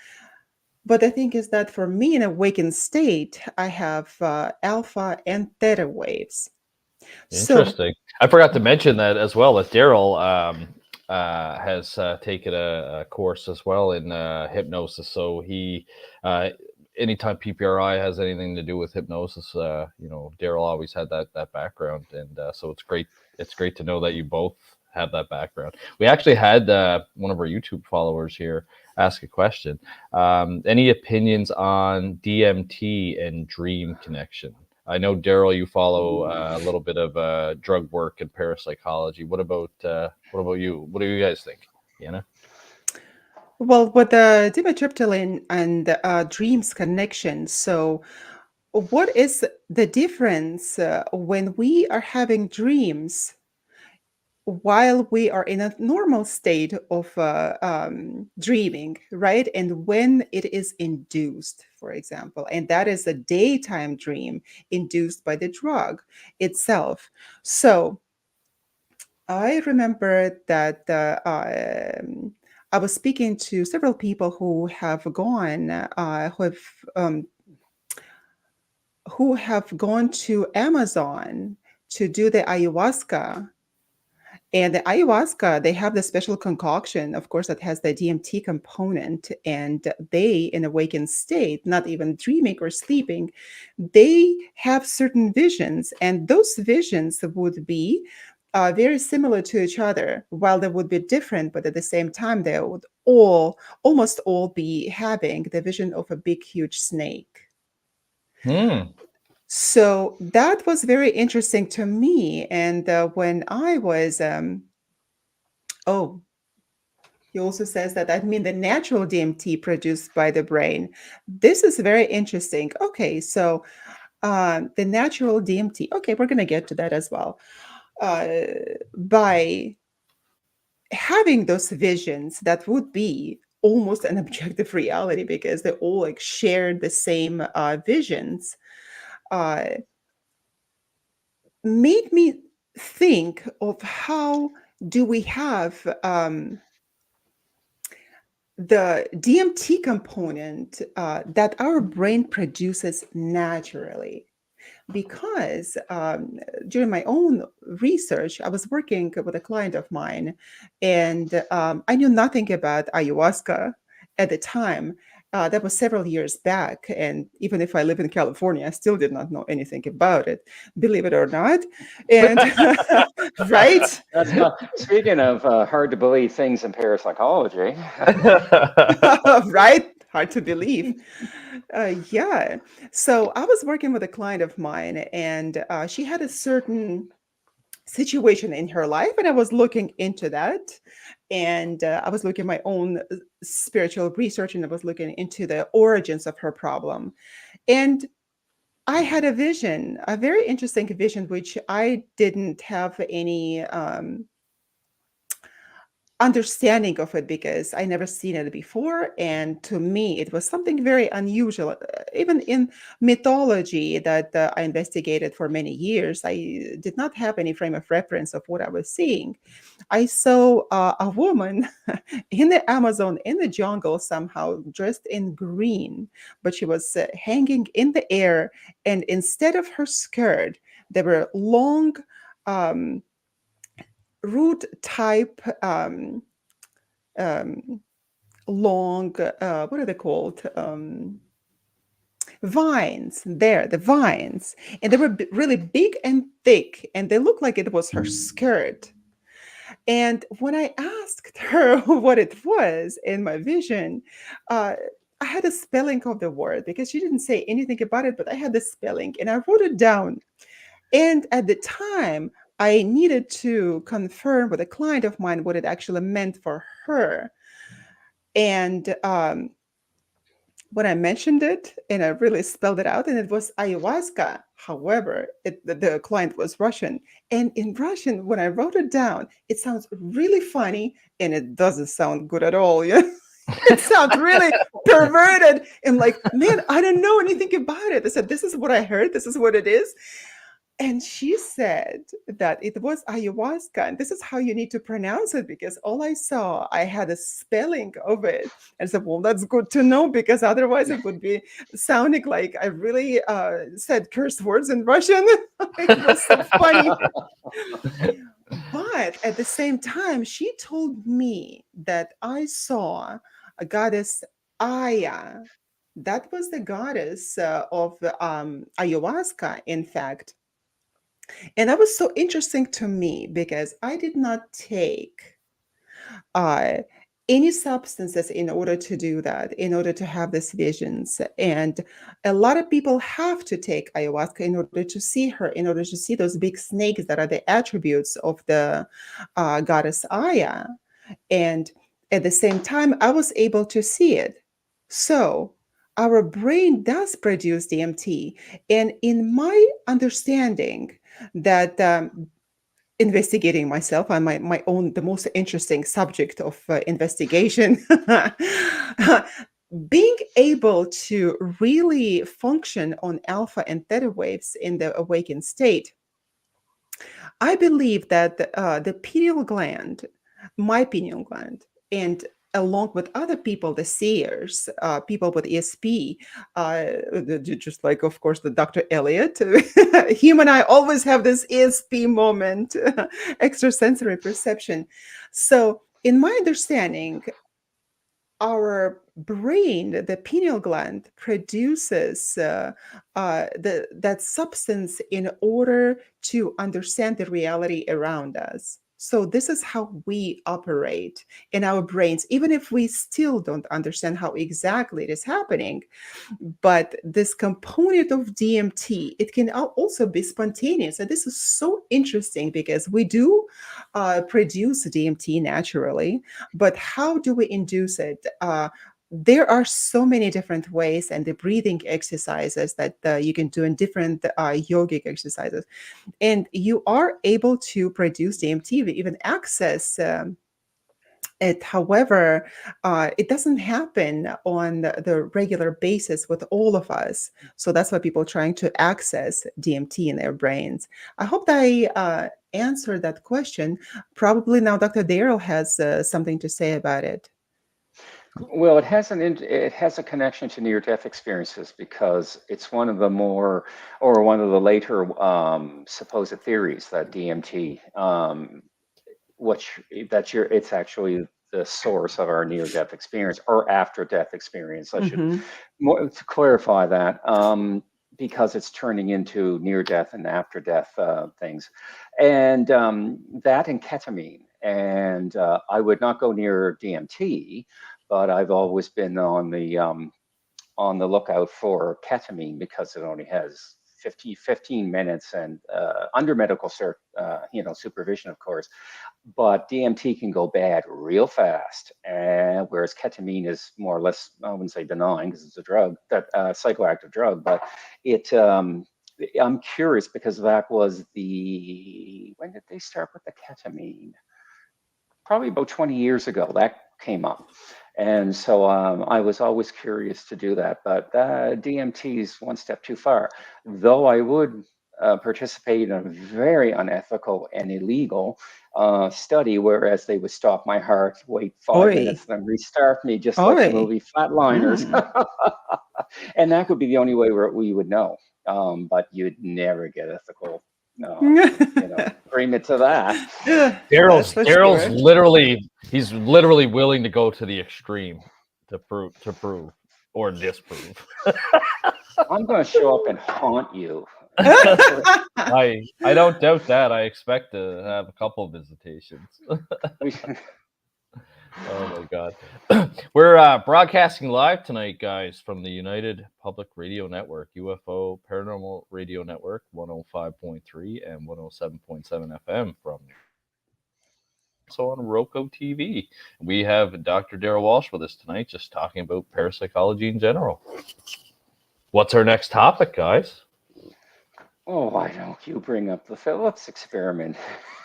[SPEAKER 1] But the thing is that for me, in awakened state, I have alpha and theta waves.
[SPEAKER 2] Interesting. I forgot to mention that as well, that Darryll has taken a course as well in hypnosis. So he, anytime PPRI has anything to do with hypnosis, Darryll always had that background, and so it's great. It's great to know that you both have that background. We actually had one of our YouTube followers here ask a question. Any opinions on DMT and dream connection? I know, Darryll, you follow a little bit of drug work and parapsychology. What about you? What do you guys think, Yana?
[SPEAKER 1] Well, with the dimethyltryptamine and dreams connection, so what is the difference when we are having dreams while we are in a normal state of dreaming, right? And when it is induced, for example, and that is a daytime dream induced by the drug itself. So I remember that I was speaking to several people who have gone, who have gone to Amazon to do the ayahuasca. And the ayahuasca, they have the special concoction, of course, that has the DMT component. And they, in awakened state, not even dreaming or sleeping, they have certain visions. And those visions would be very similar to each other. While they would be different, but at the same time, they would almost all be having the vision of a big, huge snake. So that was very interesting to me. And when I was, he also says that the natural DMT produced by the brain. This is very interesting. Okay, so the natural DMT. Okay, we're going to get to that as well. By having those visions, that would be almost an objective reality because they all like share the same visions. Made me think of how do we have the DMT component that our brain produces naturally. Because during my own research, I was working with a client of mine, and I knew nothing about ayahuasca at the time. That was several years back. And even if I live in California, I still did not know anything about it, believe it or not. And right?
[SPEAKER 3] That's speaking of hard to believe things in parapsychology.
[SPEAKER 1] Right? Hard to believe. Yeah. So I was working with a client of mine, and she had a certain situation in her life, and I was looking into that. And I was looking at my own spiritual research, and I was looking into the origins of her problem. And I had a vision, a very interesting vision, which I didn't have any understanding of it because I never seen it before. And to me, it was something very unusual. Even in mythology that I investigated for many years, I did not have any frame of reference of what I was seeing. I saw a woman in the Amazon, in the jungle, somehow dressed in green, but she was hanging in the air. And instead of her skirt, there were long, root type long, what are they called? Vines, the vines. And they were really big and thick, and they looked like it was her skirt. And when I asked her what it was in my vision, I had a spelling of the word because she didn't say anything about it, but I had the spelling and I wrote it down. And at the time, I needed to confirm with a client of mine what it actually meant for her. And when I mentioned it and I really spelled it out, and it was ayahuasca. However, the client was Russian. And in Russian, when I wrote it down, it sounds really funny and it doesn't sound good at all. Yeah. It sounds really perverted. And like, man, I don't know anything about it. I said, this is what I heard. This is what it is. And she said that it was ayahuasca, and this is how you need to pronounce it, because all I saw, I had a spelling of it. And I said, well, that's good to know, because otherwise it would be sounding like I really said curse words in Russian. It was so funny. But at the same time, she told me that I saw a goddess Aya. That was the goddess of ayahuasca, in fact. And that was so interesting to me because I did not take uh, any substances in order to do that, in order to have these visions. And a lot of people have to take ayahuasca in order to see her, in order to see those big snakes that are the attributes of the goddess Aya. And at the same time, I was able to see it. So our brain does produce DMT. And in my understanding, that investigating myself on my own, the most interesting subject of investigation, being able to really function on alpha and theta waves in the awakened state, I believe that the pineal gland, my pineal gland, and along with other people, the seers, people with ESP, just like, of course, the Dr. Elliott, him and I always have this ESP moment, extrasensory perception. So in my understanding, our brain, the pineal gland, produces that substance in order to understand the reality around us. So this is how we operate in our brains, even if we still don't understand how exactly it is happening. But this component of DMT, it can also be spontaneous. And this is so interesting because we do produce DMT naturally, but how do we induce it? There are so many different ways, and the breathing exercises that you can do in different yogic exercises. And you are able to produce DMT, even access it. However, it doesn't happen on the regular basis with all of us. So that's why people are trying to access DMT in their brains. I hope that I answered that question. Probably now Dr. Darryll has something to say about it.
[SPEAKER 3] Well, it has a connection to near-death experiences because it's one of the more, or one of the later supposed theories that DMT, it's actually the source of our near-death experience or after-death experience. I should to clarify that because it's turning into near-death and after-death things, and that and ketamine. And I would not go near DMT. But I've always been on the lookout for ketamine because it only has 15 minutes and under medical supervision, of course. But DMT can go bad real fast, and whereas ketamine is more or less, I wouldn't say benign because it's a drug, that psychoactive drug, but it. I'm curious because that was when did they start with the ketamine? Probably about 20 years ago that came up. And so I was always curious to do that, but DMT is one step too far. Though I would participate in a very unethical and illegal study, whereas they would stop my heart, wait 5 minutes, then restart me, just like the movie Flatliners. And that could be the only way where we would know. But you'd never get ethical agreement to that.
[SPEAKER 2] Daryl's literally willing to go to the extreme to prove or disprove.
[SPEAKER 3] I'm going to show up and haunt you.
[SPEAKER 2] I don't doubt that. I expect to have a couple of visitations. Oh my God. We're broadcasting live tonight, guys, from the United Public Radio Network, UFO Paranormal Radio Network, 105.3 and 107.7 FM from also on Roku TV. We have Dr. Darryll Walsh with us tonight, just talking about parapsychology in general. What's our next topic, guys?
[SPEAKER 3] Oh, why don't you bring up the Phillips experiment?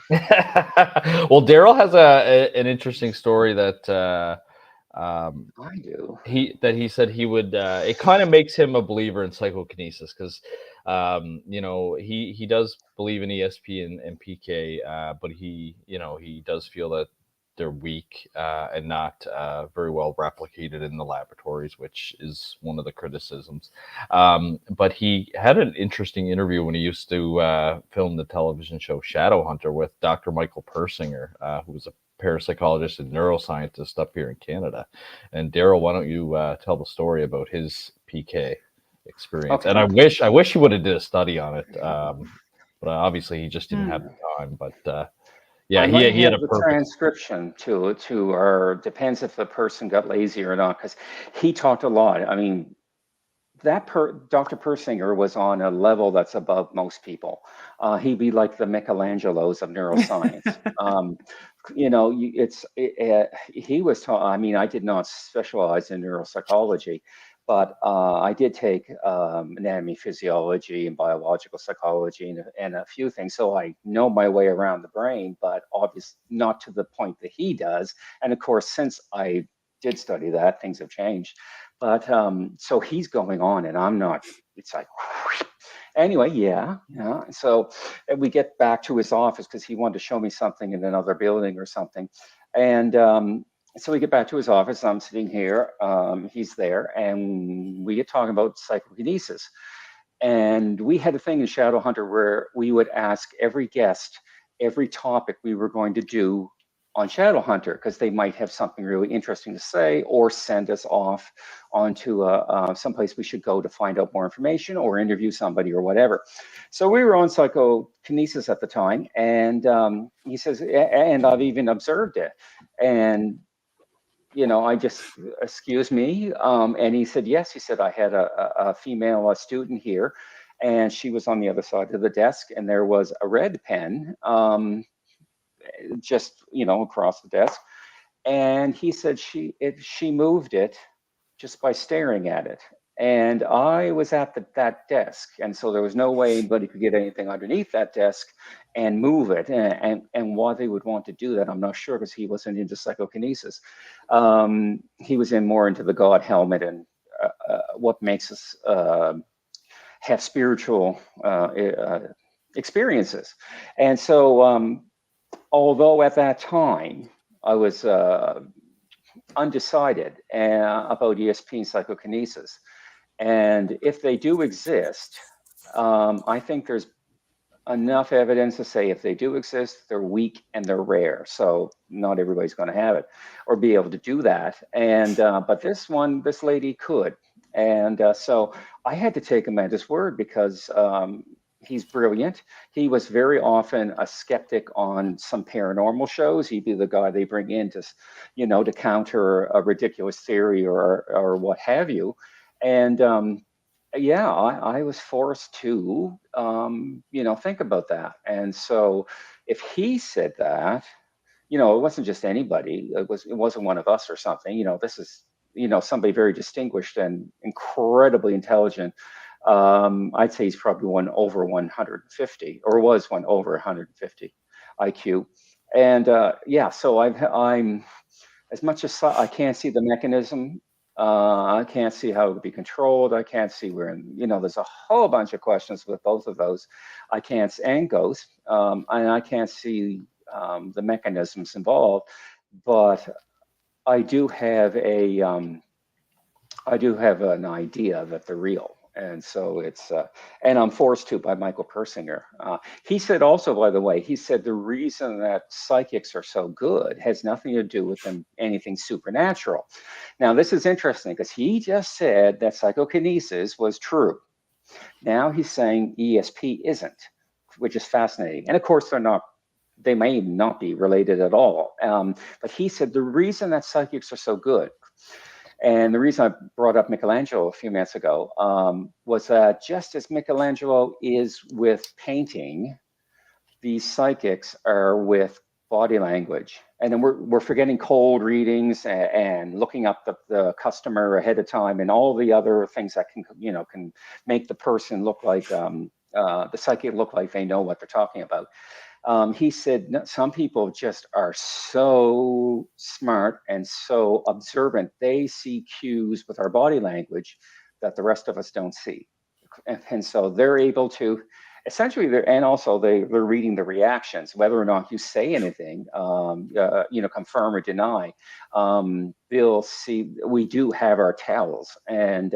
[SPEAKER 2] Well, Darryll has an interesting story that
[SPEAKER 3] I do.
[SPEAKER 2] He said he would. It kind of makes him a believer in psychokinesis because, he does believe in ESP and PK, but he does feel that they're weak and not very well replicated in the laboratories, which is one of the criticisms. But he had an interesting interview when he used to film the television show Shadowhunter with Dr. Michael Persinger, who was a parapsychologist and neuroscientist up here in Canada. And Darryll, why don't you tell the story about his PK experience? Okay. And I wish he would have did a study on it, but obviously he just didn't have the time. But yeah, he had a
[SPEAKER 3] transcription to or depends if the person got lazy or not, because he talked a lot. I mean, Dr. Persinger was on a level that's above most people. He'd be like the Michelangelos of neuroscience. He was taught. I mean, I did not specialize in neuropsychology, but I did take anatomy, physiology, and biological psychology and a few things. So I know my way around the brain, but obviously not to the point that he does. And of course, since I did study that, things have changed. But so he's going on and I'm not. It's like, anyway, yeah. So we get back to his office because he wanted to show me something in another building or something. And so we get back to his office. I'm sitting here. He's there. And we get talking about psychokinesis. And we had a thing in Shadowhunter where we would ask every guest every topic we were going to do on Shadowhunter, because they might have something really interesting to say or send us off onto someplace we should go to find out more information or interview somebody or whatever. So we were on psychokinesis at the time, and he says, and I've even observed it. And I just, excuse me. And he said, yes. He said, I had a female student here, and she was on the other side of the desk, and there was a red pen just across the desk, and he said she moved it just by staring at it, and I was at that desk, and so there was no way anybody could get anything underneath that desk and move it, and why they would want to do that I'm not sure, because he wasn't into psychokinesis. He was more into the God helmet and what makes us have spiritual experiences. And so although at that time I was undecided about ESP and psychokinesis, and if they do exist, I think there's enough evidence to say if they do exist, they're weak and they're rare. So not everybody's going to have it or be able to do that. And but this lady could. And so I had to take him at his word, because he's brilliant. He was very often a skeptic on some paranormal shows. He'd be the guy they bring in to, to counter a ridiculous theory or what have you. And I was forced to, think about that. And so if he said that, it wasn't just anybody. It wasn't one of us or something. This is, somebody very distinguished and incredibly intelligent. I'd say he's probably one over 150, or was one over 150 IQ. And so I'm, as much as I can't see the mechanism, I can't see how it would be controlled. I can't see where, there's a whole bunch of questions with both of those. I can't, and ghosts, and I can't see the mechanisms involved, but I do have an idea that they're real. And so it's, and I'm forced to by Michael Persinger. He said also, by the way, he said the reason that psychics are so good has nothing to do with them, anything supernatural. Now, this is interesting because he just said that psychokinesis was true. Now he's saying ESP isn't, which is fascinating. And of course, they may not be related at all. But he said the reason that psychics are so good, and the reason I brought up Michelangelo a few minutes ago, was that just as Michelangelo is with painting, these psychics are with body language. And then we're forgetting cold readings and looking up the customer ahead of time and all the other things that can make the person look like, the psychic look like they know what they're talking about. He said some people just are so smart and so observant. They see cues with our body language that the rest of us don't see. And so they're able to essentially, they're reading the reactions, whether or not you say anything, confirm or deny. They'll see, we do have our tells. And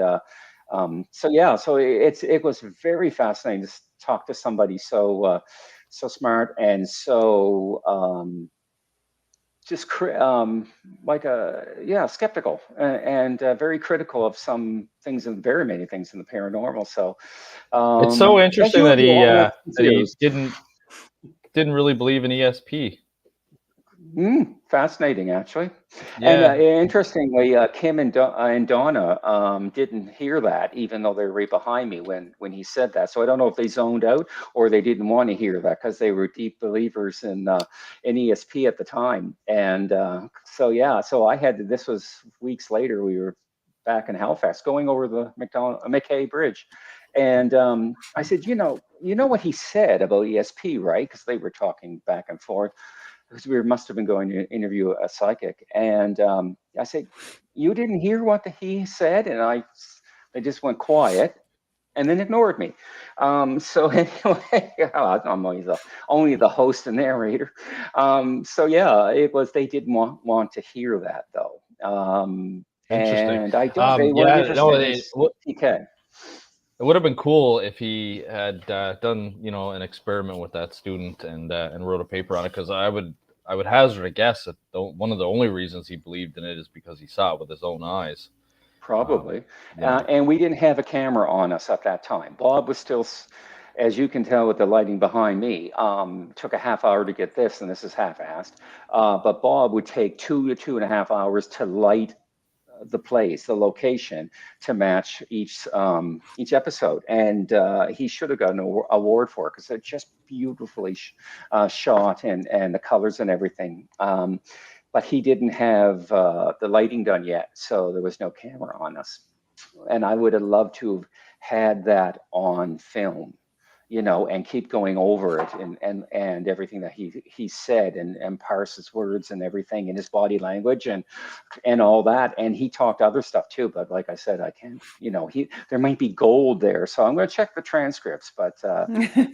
[SPEAKER 3] so it was very fascinating to talk to somebody so smart and so skeptical and very critical of some things and very many things in the paranormal. So
[SPEAKER 2] it's so interesting that he didn't really believe in ESP.
[SPEAKER 3] Fascinating, actually.
[SPEAKER 2] Yeah.
[SPEAKER 3] And interestingly, Kim and Donna didn't hear that, even though they were right behind me when he said that. So I don't know if they zoned out or they didn't want to hear that because they were deep believers in ESP at the time. And so I had to, this was weeks later, we were back in Halifax going over the McKay Bridge. And I said, you know what he said about ESP, right? Because they were talking back and forth. Because we must have been going to interview a psychic. And I said, you didn't hear what he said? And they just went quiet and then ignored me. So anyway, I'm only the host and narrator. It was, they didn't want to hear that though.
[SPEAKER 2] Interesting.
[SPEAKER 3] And I don't, they weren't interested in PK.
[SPEAKER 2] It would have been cool if he had done, an experiment with that student and wrote a paper on it, because I would hazard a guess that one of the only reasons he believed in it is because he saw it with his own eyes.
[SPEAKER 3] Probably. And we didn't have a camera on us at that time. Bob was still, as you can tell with the lighting behind me, took a half hour to get this, and this is half-assed. But Bob would take 2 to 2.5 hours to light the place, the location, to match each episode, and he should have gotten an award for it because they're just beautifully shot and the colors and everything. But he didn't have the lighting done yet, so there was no camera on us. And I would have loved to have had that on film, and keep going over it and everything that he said and parse his words and everything in his body language and all that. And he talked other stuff too, but like I said, I can't, there might be gold there. So I'm going to check the transcripts, but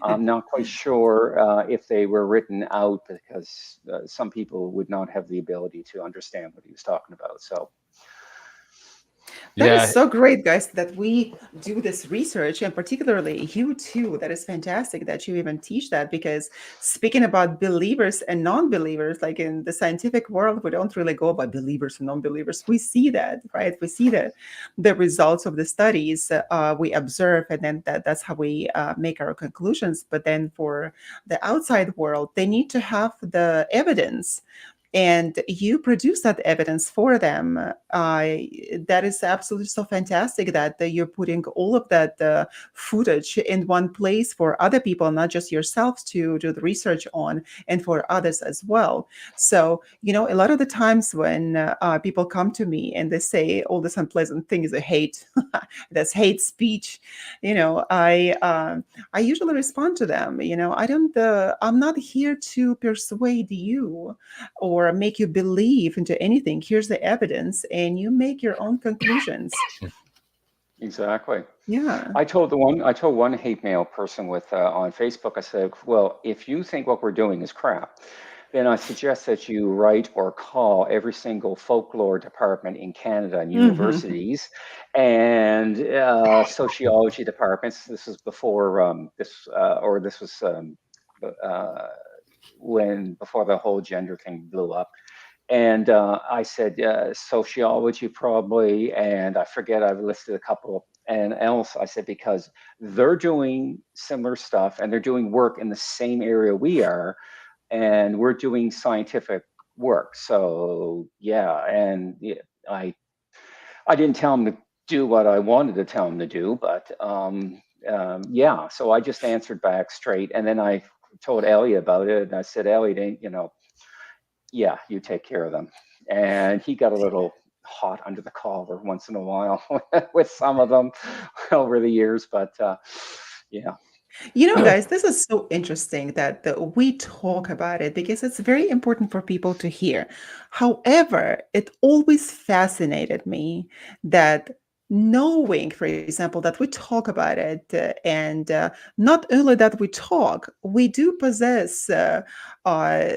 [SPEAKER 3] I'm not quite sure if they were written out because some people would not have the ability to understand what he was talking about. So.
[SPEAKER 1] That is so great, guys, that we do this research, and particularly you too. That is fantastic that you even teach that, because speaking about believers and non-believers, like in the scientific world, we don't really go by believers and non-believers. We see that, right? We see the results of the studies we observe, and then that's how we make our conclusions. But then for the outside world, they need to have the evidence. And you produce that evidence for them. That is absolutely so fantastic that you're putting all of that footage in one place for other people, not just yourselves to do the research on, and for others as well. So, a lot of the times when people come to me and they say all this unpleasant thing is a hate, that's hate speech, I usually respond to them. I'm not here to persuade you or make you believe into anything. Here's the evidence, and you make your own conclusions.
[SPEAKER 3] Exactly.
[SPEAKER 1] Yeah.
[SPEAKER 3] I told one hate mail person on Facebook, I said, well, if you think what we're doing is crap, then I suggest that you write or call every single folklore department in Canada and
[SPEAKER 1] Mm-hmm.
[SPEAKER 3] universities and sociology departments. This was before this was before the whole gender thing blew up. And I said sociology probably, and I forget, I've listed a couple. And else I said, because they're doing similar stuff and they're doing work in the same area we are, and we're doing scientific work. So yeah, and I didn't tell them to do what I wanted to tell them to do, but yeah. So I just answered back straight, and then I told Elliott about it, and I said, Elliott, yeah, you take care of them. And he got a little hot under the collar once in a while with some of them over the years, but yeah.
[SPEAKER 1] Guys, this is so interesting that we talk about it because it's very important for people to hear. However, it always fascinated me that knowing, for example, that we talk about it, and not only that we talk, we do possess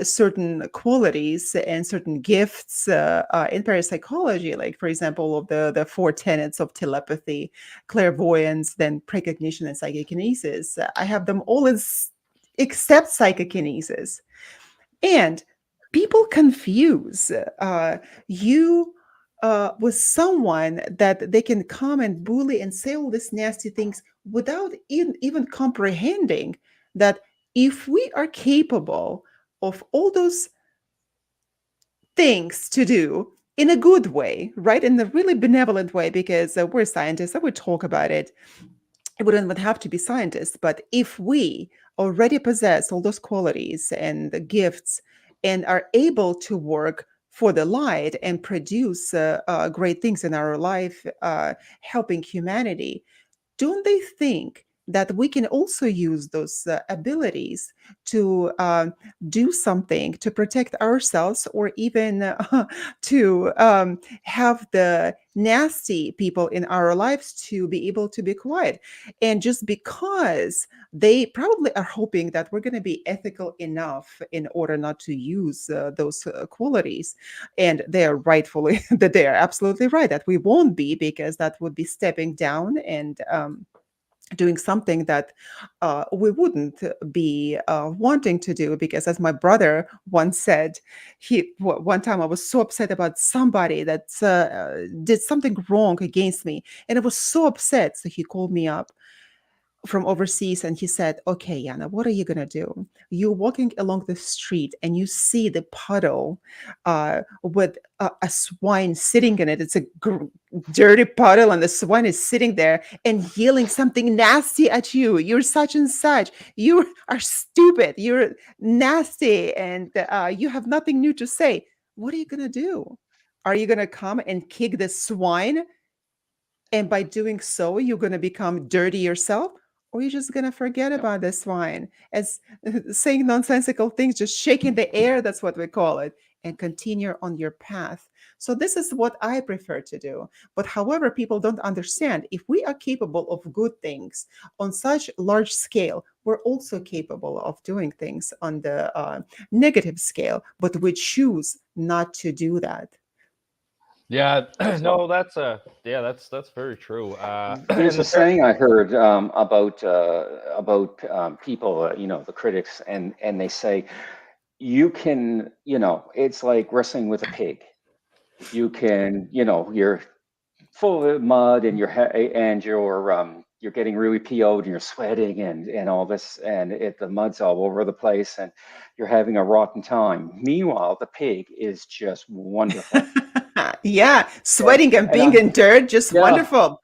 [SPEAKER 1] certain qualities and certain gifts in parapsychology, like, for example, of the four tenets of telepathy, clairvoyance, then precognition, and psychokinesis. I have them all except psychokinesis. And people confuse you with someone that they can come and bully and say all these nasty things without even comprehending that if we are capable of all those things to do in a good way, right? In a really benevolent way, because we're scientists, I would talk about it. It wouldn't even have to be scientists, but if we already possess all those qualities and the gifts and are able to work for the light and produce great things in our life, helping humanity, don't they think that we can also use those abilities to do something to protect ourselves, or even to have the nasty people in our lives to be able to be quiet? And just because they probably are hoping that we're going to be ethical enough in order not to use those qualities, and they are rightfully that they are absolutely right that we won't be, because that would be stepping down and doing something that we wouldn't be wanting to do. Because, as my brother once said, one time I was so upset about somebody that did something wrong against me, and I was so upset. So he called me up from overseas and he said, okay, Yana, what are you going to do? You're walking along the street and you see the puddle with a swine sitting in it. It's a dirty puddle, and the swine is sitting there and yelling something nasty at you. You're such and such. You are stupid. You're nasty, and you have nothing new to say. What are you going to do? Are you going to come and kick the swine? And by doing so, you're going to become dirty yourself? Or you're just going to forget about the swine as saying nonsensical things, just shaking the air, that's what we call it, and continue on your path. So this is what I prefer to do. But however, people don't understand, if we are capable of good things on such large scale, we're also capable of doing things on the negative scale, but we choose not to do that.
[SPEAKER 2] Yeah, no, that's very true.
[SPEAKER 3] There's a saying I heard about people, the critics, and they say, you can, it's like wrestling with a pig. You can, you're full of mud and you're getting really PO'd and you're sweating and all this, and the mud's all over the place and you're having a rotten time. Meanwhile, the pig is just wonderful.
[SPEAKER 1] Yeah, sweating and being in dirt, just wonderful.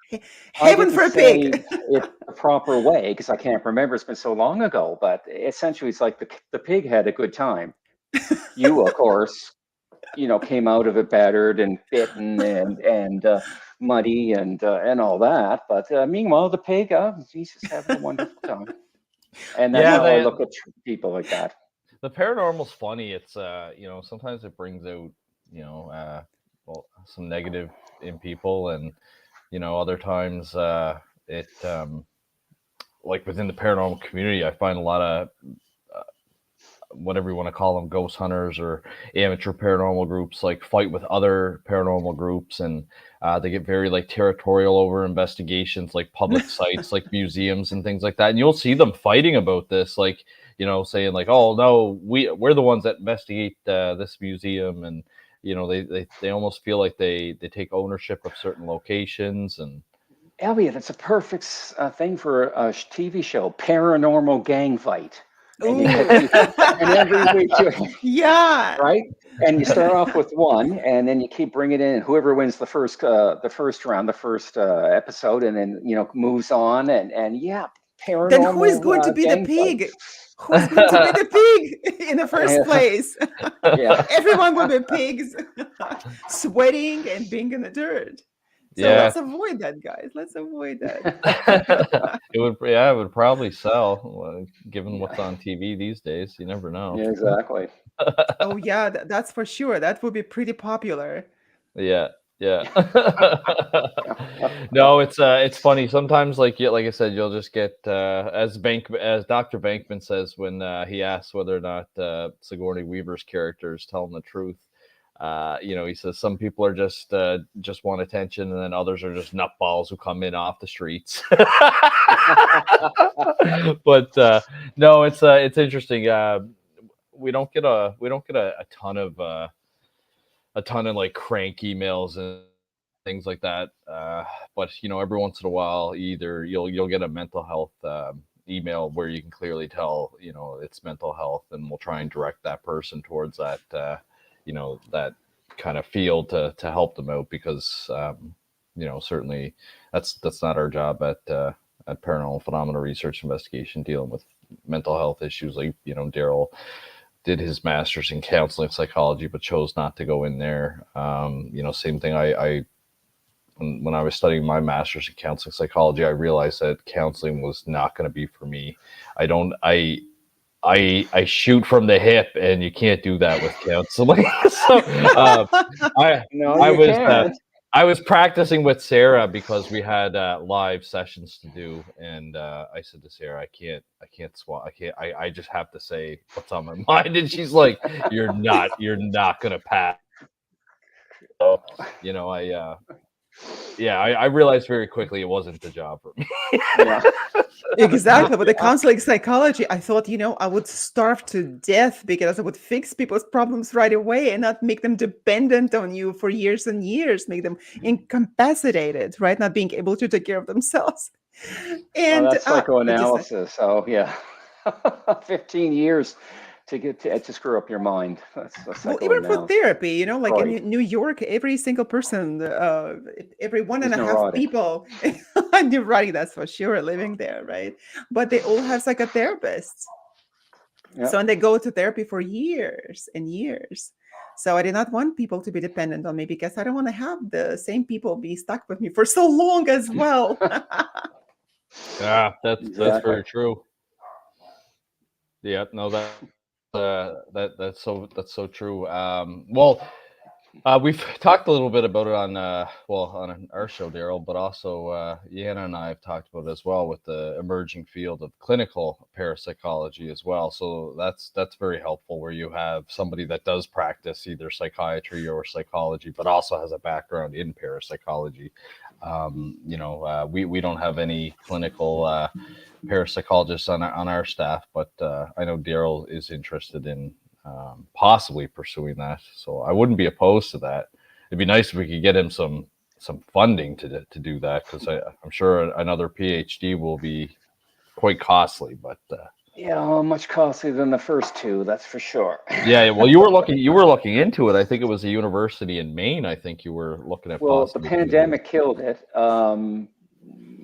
[SPEAKER 1] Heaven for a pig.
[SPEAKER 3] It's the proper way, because I can't remember, it's been so long ago, but essentially it's like the pig had a good time. You, of course, came out of it battered and bitten and muddy and all that. But meanwhile, the pig, he's just having a wonderful time. And that's how I look at people like that.
[SPEAKER 2] The paranormal's funny. It's sometimes it brings out some negative in people, and other times it like within the paranormal community, I find a lot of whatever you want to call them, ghost hunters or amateur paranormal groups, like fight with other paranormal groups, and they get very like territorial over investigations, like public sites, like museums and things like that. And you'll see them fighting about this, like, you know, saying like, "Oh no, we're the ones that investigate this museum," and you know, they almost feel like they take ownership of certain locations. And
[SPEAKER 3] Elliott, that's a perfect thing for a TV show, Paranormal Gang Fight. And, and every week,
[SPEAKER 1] yeah,
[SPEAKER 3] right? And you start off with one, and then you keep bringing in whoever wins the first round, the first episode, and then, you know, moves on, and yeah, paranormal.
[SPEAKER 1] Then who is going to be the pig? Fight. Who's going to be the pig in the first place? Yeah, everyone will be pigs, sweating and being in the dirt. So let's avoid that, guys. Let's avoid that.
[SPEAKER 2] It would probably sell, given what's on TV these days. You never know.
[SPEAKER 3] Yeah, exactly.
[SPEAKER 1] Oh yeah, that's for sure. That would be pretty popular.
[SPEAKER 2] Yeah. No, it's funny. Sometimes, like I said, you'll just get as Dr. Bankman says when he asks whether or not Sigourney Weaver's character is telling the truth. You know, he says some people are just want attention, and then others are just nutballs who come in off the streets. But no, it's interesting. We don't get a ton of like crank emails and things like that. But you know, every once in a while, either you'll get a mental health email where you can clearly tell, you know, it's mental health, and we'll try and direct that person towards that. You know, that kind of field to help them out, because you know, certainly that's not our job at Paranormal Phenomena Research Investigation, dealing with mental health issues. Like, you know, Darryll did his master's in counseling psychology, but chose not to go in there. You know, same thing. When I was studying my master's in counseling psychology, I realized that counseling was not going to be for me. I shoot from the hip, and you can't do that with counseling. So I was practicing with Sarah because we had live sessions to do, and I said to Sarah, I just have to say what's on my mind, and she's like, you're not gonna pass. So, you know, I realized very quickly it wasn't the job for me.
[SPEAKER 3] Yeah.
[SPEAKER 1] Exactly. With the counseling psychology, I thought, you know, I would starve to death because I would fix people's problems right away and not make them dependent on you for years and years, make them incapacitated, right? Not being able to take care of themselves. And
[SPEAKER 3] that's psychoanalysis. So yeah, 15 years to get to screw up your mind.
[SPEAKER 1] Well, even for therapy, you know, like in New York, every single person, every 1.5 people, neurotic, that's for sure, living there, right? But they all have psychotherapists. Yep. So, and they go to therapy for years and years. So I did not want people to be dependent on me, because I don't want to have the same people be stuck with me for so long as well.
[SPEAKER 2] Yeah, that's very true. Yeah, no, that's so true. Well, we've talked a little bit about it on our show, Darryll, but also Yana and I have talked about it as well, with the emerging field of clinical parapsychology as well. So that's very helpful, where you have somebody that does practice either psychiatry or psychology, but also has a background in parapsychology. You know, we don't have any clinical parapsychologists on our staff, but I know Darryll is interested in possibly pursuing that. So I wouldn't be opposed to that. It'd be nice if we could get him some funding to do that, because I'm sure another PhD will be quite costly. But
[SPEAKER 3] yeah, much costlier than the first two, that's for sure.
[SPEAKER 2] Yeah, well, you were looking into it. I think it was a university in Maine. I think you were looking at.
[SPEAKER 3] Well, the pandemic killed it.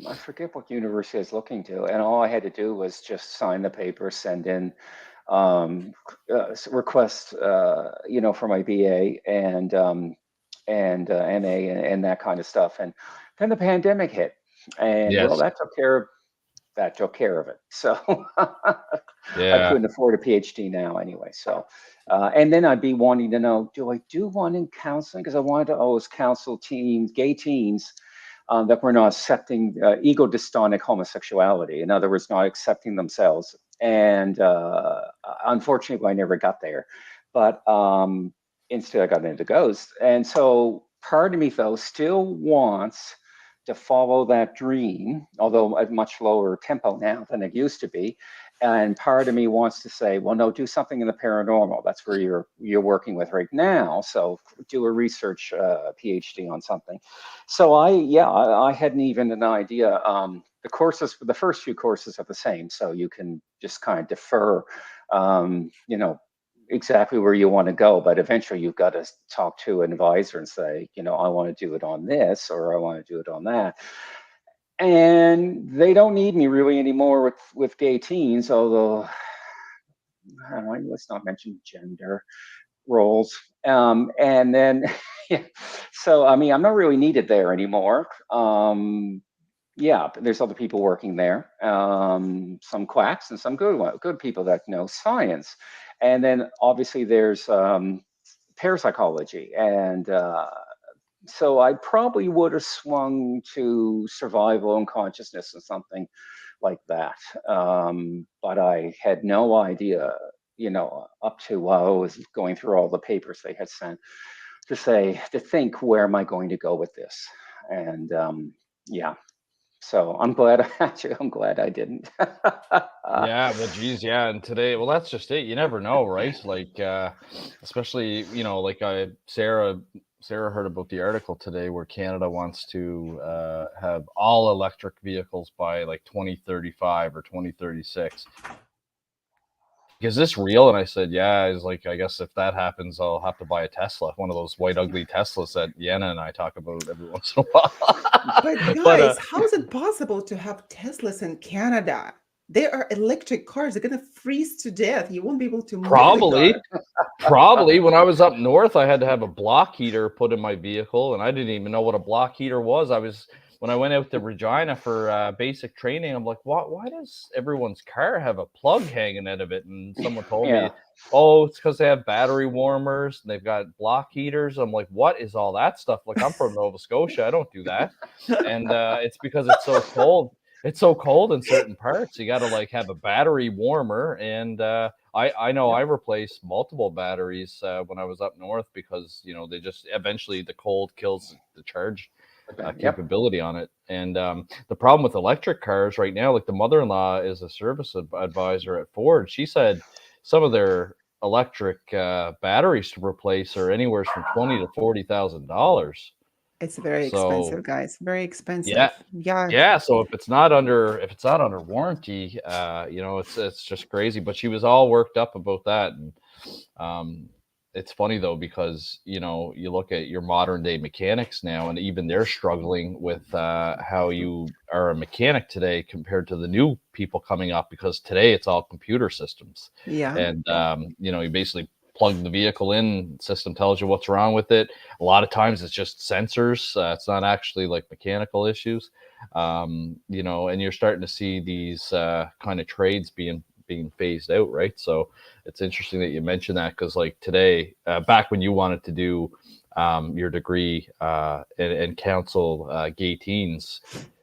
[SPEAKER 3] I forget what university I was looking to, and all I had to do was just sign the paper, send in request, you know, for my BA and MA and that kind of stuff. And then the pandemic hit, and well, that took care of it. So I couldn't afford a PhD now anyway. So, and then I'd be wanting to know, do I do one in counseling? Because I wanted to always counsel gay teens that were not accepting ego dystonic homosexuality. In other words, not accepting themselves And unfortunately, I never got there. But instead, I got into ghosts. And so part of me, though, still wants to follow that dream, although at much lower tempo now than it used to be. And part of me wants to say, well, no, do something in the paranormal. That's where you're working with right now. So do a research PhD on something. So I hadn't even an idea. The courses, the first few courses are the same, so you can just kind of defer, exactly where you want to go. But eventually, you've got to talk to an advisor and say, I want to do it on this, or I want to do it on that. And they don't need me really anymore with gay teens, although let's not mention gender roles. And then, so I mean, I'm not really needed there anymore. Yeah, but there's other people working there, some quacks and some good people that know science. And then obviously there's parapsychology. And so I probably would have swung to survival and consciousness and something like that. But I had no idea, up to while I was going through all the papers they had sent to think, where am I going to go with this? And yeah. So I'm glad I didn't.
[SPEAKER 2] Yeah, well, geez, yeah, and today, well, that's just it. You never know, right? Like, especially, like Sarah heard about the article today where Canada wants to have all electric vehicles by like 2035 or 2036. Is this real? And I said, yeah. He's like, I guess if that happens, I'll have to buy a Tesla, one of those white ugly Teslas that Yana and I talk about every once in a while.
[SPEAKER 1] But guys, how is it possible to have Teslas in Canada? They are electric cars. They're gonna freeze to death. You won't be able to move the car.
[SPEAKER 2] Probably. When I was up north, I had to have a block heater put in my vehicle, and I didn't even know what a block heater was. When I went out to Regina for basic training, I'm like, why does everyone's car have a plug hanging out of it? And someone told me, oh, it's because they have battery warmers and they've got block heaters. I'm like, what is all that stuff? Like, I'm from Nova Scotia. I don't do that. And it's because it's so cold. It's so cold in certain parts. You got to like have a battery warmer. And I know I replaced multiple batteries when I was up north because, they just eventually the cold kills the charge capability on it. And the problem with electric cars right now, like the mother-in-law is a service advisor at Ford. She said some of their electric batteries to replace are anywhere from $20,000 to $40,000.
[SPEAKER 1] It's very expensive, guys. Very expensive.
[SPEAKER 2] Yeah. So if it's not under warranty, it's just crazy. But she was all worked up about that. And it's funny though, because you look at your modern day mechanics now, and even they're struggling with how you are a mechanic today compared to the new people coming up, because today it's all computer systems.
[SPEAKER 1] Yeah.
[SPEAKER 2] And you basically plug the vehicle in, system tells you what's wrong with it. A lot of times it's just sensors. It's not actually like mechanical issues. And you're starting to see these kind of trades being phased out, right? So it's interesting that you mentioned that, because like today, back when you wanted to do your degree and counsel gay teens,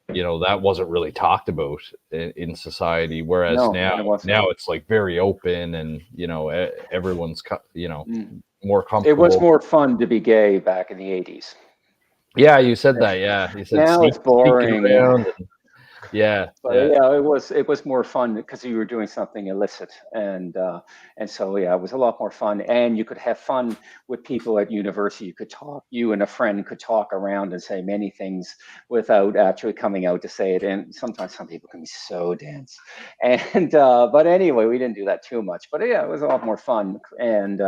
[SPEAKER 2] that wasn't really talked about in society. Whereas now it's like very open, and everyone's more comfortable.
[SPEAKER 3] It was more fun to be gay back in the 80s.
[SPEAKER 2] Yeah, you said that. Yeah, you said
[SPEAKER 3] now it's boring.
[SPEAKER 2] But
[SPEAKER 3] it was more fun because you were doing something illicit, and so it was a lot more fun, and you could have fun with people at university. You and a friend could talk around and say many things without actually coming out to say it. And sometimes some people can be so dense, and but anyway, we didn't do that too much. But it was a lot more fun, and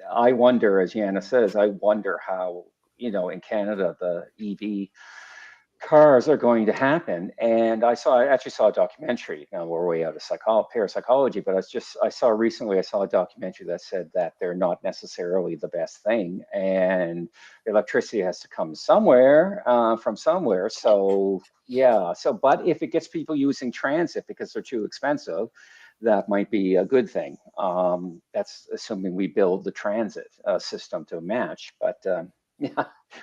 [SPEAKER 3] I wonder, as Yana says, how in Canada the EV cars are going to happen. And I actually saw a documentary. Now we're way out of parapsychology, but I saw a documentary that said that they're not necessarily the best thing, and electricity has to come somewhere from somewhere. So but if it gets people using transit because they're too expensive, that might be a good thing. That's assuming we build the transit system to match, but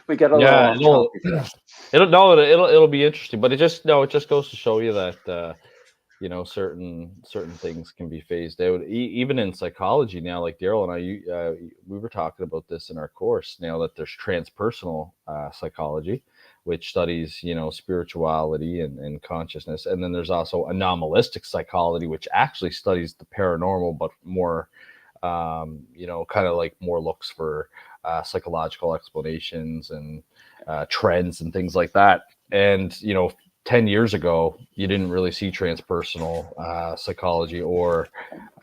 [SPEAKER 3] we got a little
[SPEAKER 2] it'll be interesting, but it just goes to show you that certain things can be phased out. Even in psychology now, like Darryll and I, we were talking about this in our course. Now that there's transpersonal psychology, which studies spirituality and consciousness, and then there's also anomalistic psychology, which actually studies the paranormal, but more kind of like more looks for psychological explanations and trends and things like that. And 10 years ago, you didn't really see transpersonal psychology or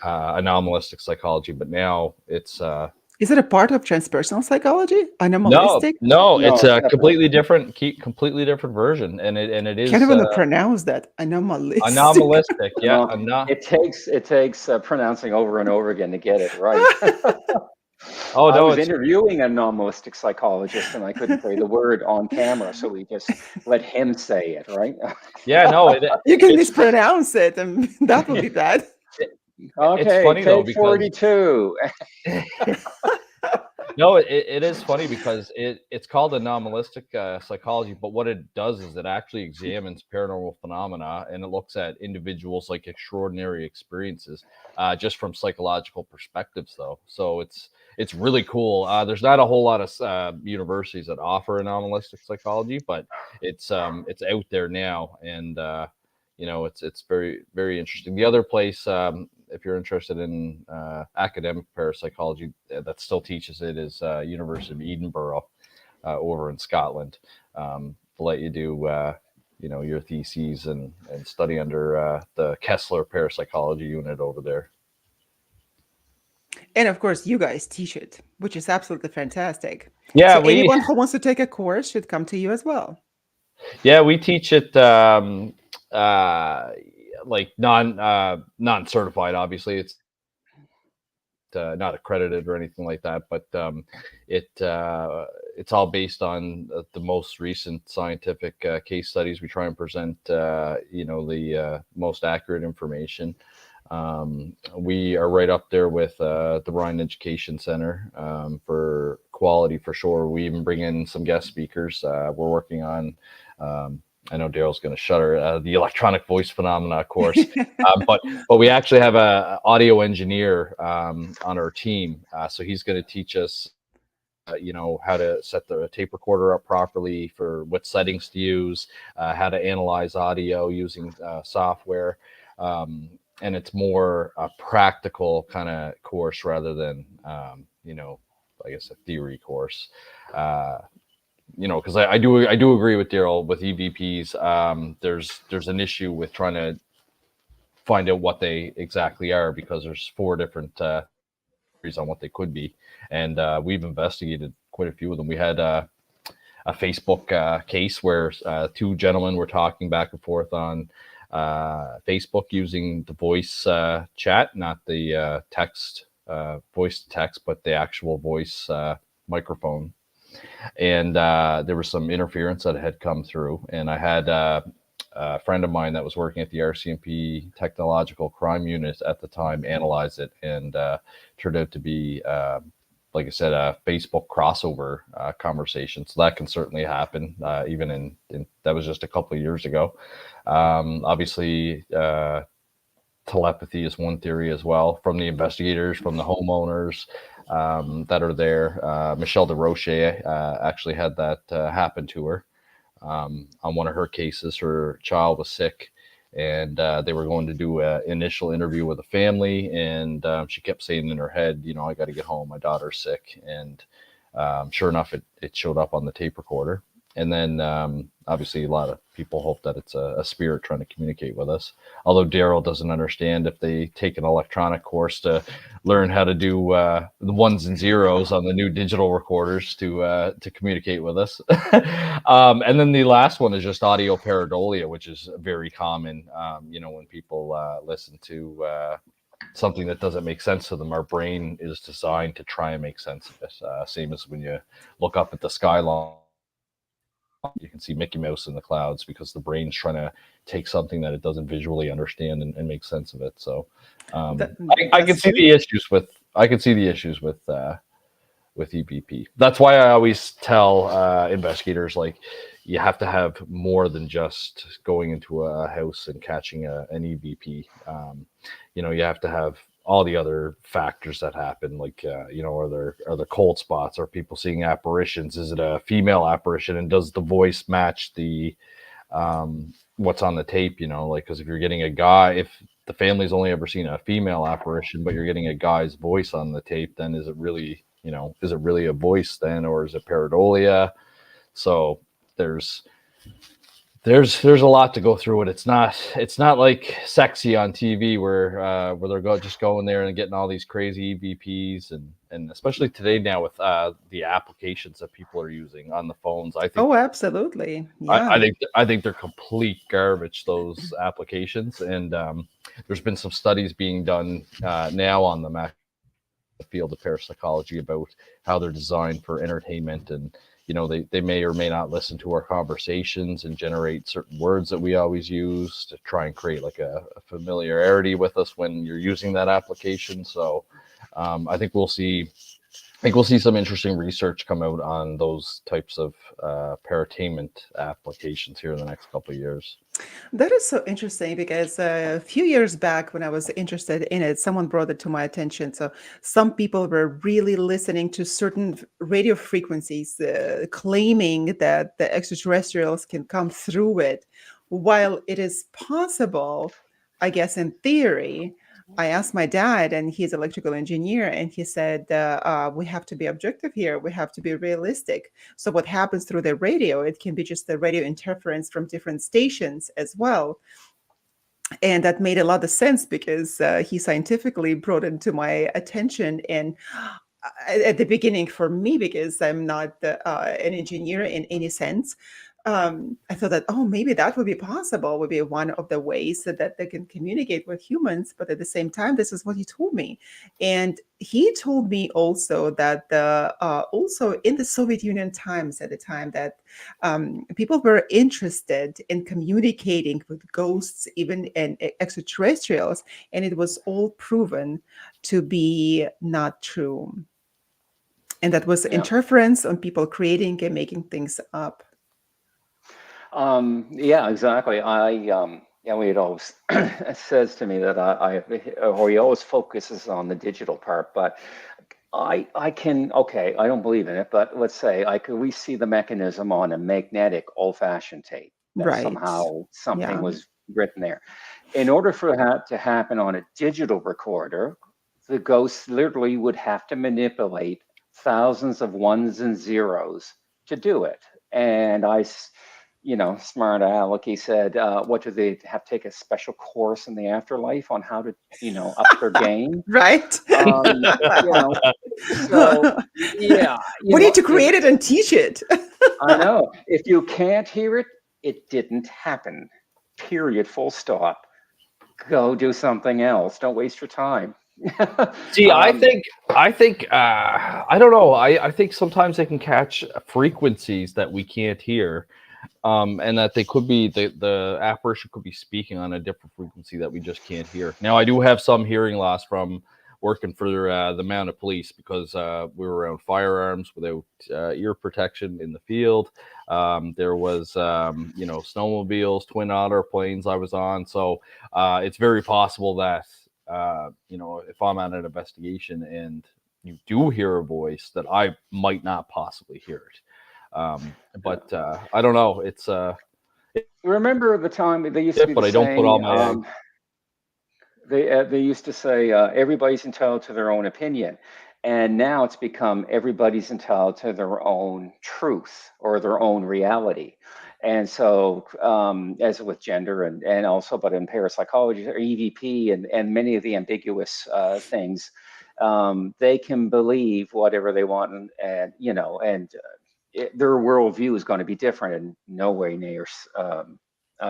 [SPEAKER 2] anomalistic psychology, but now it's.
[SPEAKER 1] Is it a part of transpersonal psychology? Anomalistic?
[SPEAKER 2] No, it's a completely different version, and it is.
[SPEAKER 1] Can't even pronounce that. Anomalistic.
[SPEAKER 2] Anomalistic, yeah.
[SPEAKER 3] It takes pronouncing over and over again to get it right.
[SPEAKER 2] Oh no!
[SPEAKER 3] I was interviewing an anomalistic psychologist, and I couldn't say the word on camera, so we just let him say it, right?
[SPEAKER 2] Yeah, no,
[SPEAKER 1] you can mispronounce it, and that would be bad.
[SPEAKER 3] Okay,
[SPEAKER 2] it's funny though because
[SPEAKER 3] 42.
[SPEAKER 2] No, it is funny because it's called anomalistic psychology, but what it does is it actually examines paranormal phenomena, and it looks at individuals like extraordinary experiences just from psychological perspectives though. So it's really cool. There's not a whole lot of universities that offer anomalistic psychology, but it's out there now, and it's very, very interesting. The other place, if you're interested in academic parapsychology that still teaches it, is University of Edinburgh over in Scotland. They'll let you do your theses and study under the Kessler parapsychology unit over there.
[SPEAKER 1] And of course, you guys teach it, which is absolutely fantastic.
[SPEAKER 2] Yeah,
[SPEAKER 1] so anyone who wants to take a course should come to you as well.
[SPEAKER 2] Yeah, we teach it like non-certified. Obviously, it's not accredited or anything like that, but it's all based on the most recent scientific case studies. We try and present the most accurate information. We are right up there with the Ryan Education Center for quality, for sure. We even bring in some guest speakers. We're working on, I know Darryll's going to shudder, the electronic voice phenomena course, but we actually have a audio engineer on our team. So he's going to teach us how to set the tape recorder up properly, for what settings to use, how to analyze audio using software. And it's more a practical kind of course rather than, I guess, a theory course. Because I do agree with Darryll with EVPs. There's an issue with trying to find out what they exactly are, because there's 4 different theories on what they could be, and we've investigated quite a few of them. We had a Facebook case where 2 gentlemen were talking back and forth on Facebook using the voice chat, not the text, voice to text, but the actual voice microphone. And there was some interference that had come through, and I had a friend of mine that was working at the RCMP Technological Crime Unit at the time analyze it, and turned out to be, like I said, a Facebook crossover conversation. So that can certainly happen, even in that was just a couple of years ago. Obviously, telepathy is one theory as well, from the investigators, from the homeowners that are there. Michelle DeRoche actually had that happen to her on one of her cases. Her child was sick, and they were going to do an initial interview with the family, and she kept saying in her head, I got to get home, my daughter's sick. And sure enough, it showed up on the tape recorder. And then obviously a lot of people hope that it's a spirit trying to communicate with us. Although Darryll doesn't understand, if they take an electronic course to learn how to do the 1s and 0s on the new digital recorders to communicate with us. And then the last one is just audio pareidolia, which is very common. When people listen to something that doesn't make sense to them, our brain is designed to try and make sense of it. Same as when you look up at the skyline. You can see Mickey Mouse in the clouds, because the brain's trying to take something that it doesn't visually understand and make sense of it. So I can see the issues with EVP. That's why I always tell investigators, like, you have to have more than just going into a house and catching an EVP. You have to have all the other factors that happen, like are there cold spots? Are people seeing apparitions? Is it a female apparition, and does the voice match the what's on the tape? Because if you're getting a guy, if the family's only ever seen a female apparition, but you're getting a guy's voice on the tape, then is it really a voice then, or is it pareidolia? So there's a lot to go through, and it's not like Sexy on TV where they're just going there and getting all these crazy EVPs, and especially today now with the applications that people are using on the phones. I think.
[SPEAKER 1] Oh, absolutely. Yeah.
[SPEAKER 2] I think they're complete garbage, those applications, and there's been some studies being done now on the field of parapsychology about how they're designed for entertainment, and they may or may not listen to our conversations and generate certain words that we always use to try and create like a familiarity with us when you're using that application. So I think we'll see some interesting research come out on those types of paratainment applications here in the next couple of years.
[SPEAKER 1] That is so interesting, because a few years back when I was interested in it, someone brought it to my attention. So some people were really listening to certain radio frequencies, claiming that the extraterrestrials can come through it. While it is possible, I guess in theory, I asked my dad, and he's an electrical engineer, and he said, we have to be objective here. We have to be realistic. So what happens through the radio, it can be just the radio interference from different stations as well. And that made a lot of sense, because he scientifically brought it to my attention. And at the beginning for me, because I'm not an engineer in any sense, I thought that, maybe that would be possible, would be one of the ways that they can communicate with humans. But at the same time, this is what he told me. And he told me also that also in the Soviet Union times, at the time, that people were interested in communicating with ghosts, even and extraterrestrials, and it was all proven to be not true. And that was interference on people creating and making things up.
[SPEAKER 3] Yeah, exactly. It always says to me that he always focuses on the digital part, but I don't believe in it, but let's say we see the mechanism on a magnetic old-fashioned tape. That
[SPEAKER 1] Right.
[SPEAKER 3] Somehow something was written there. In order for that to happen on a digital recorder, the ghost literally would have to manipulate thousands of ones and zeros to do it. And smart Alec, he said, what do they have to take a special course in the afterlife on how to, up their game?
[SPEAKER 1] Right.
[SPEAKER 3] So, yeah.
[SPEAKER 1] We need to create it and teach it.
[SPEAKER 3] I know. If you can't hear it, it didn't happen. Period. Full stop. Go do something else. Don't waste your time.
[SPEAKER 2] See, I think I don't know. I think sometimes they can catch frequencies that we can't hear. And that they could be the apparition could be speaking on a different frequency that we just can't hear. Now, I do have some hearing loss from working for the Mounted Police, because we were around firearms without ear protection in the field. There was snowmobiles, twin otter planes I was on, so it's very possible that if I'm at an investigation and you do hear a voice, that I might not possibly hear it. But I don't know. It's
[SPEAKER 3] remember the time they used to be
[SPEAKER 2] but I don't put all my
[SPEAKER 3] they used to say everybody's entitled to their own opinion, and now it's become everybody's entitled to their own truth or their own reality. And so as with gender and also, but in parapsychology or EVP and many of the ambiguous things, they can believe whatever they want, and their worldview is going to be different, and no way near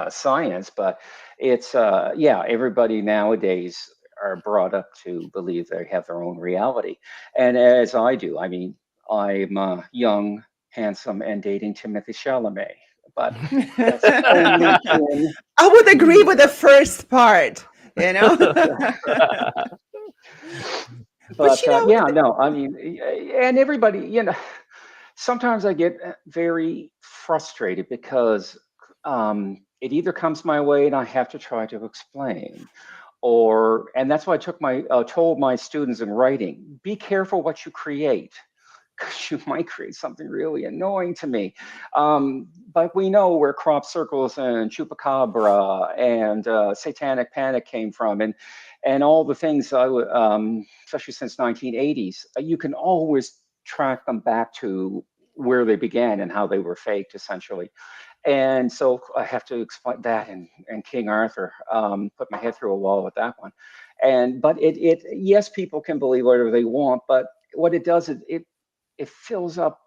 [SPEAKER 3] science, but it's everybody nowadays are brought up to believe they have their own reality. And as I do, I mean, I'm young, handsome, and dating Timothy Chalamet, but that's only
[SPEAKER 1] I would agree with the first part,
[SPEAKER 3] But I mean, and everybody, sometimes I get very frustrated because it either comes my way and I have to try to explain, and that's why I told my students in writing, be careful what you create, because you might create something really annoying to me. But we know where crop circles and chupacabra and satanic panic came from, and all the things, especially since 1980s, you can always track them back to where they began and how they were faked, essentially. And so I have to explain that, and King Arthur, put my head through a wall with that one. But yes, people can believe whatever they want, but what it does is it fills up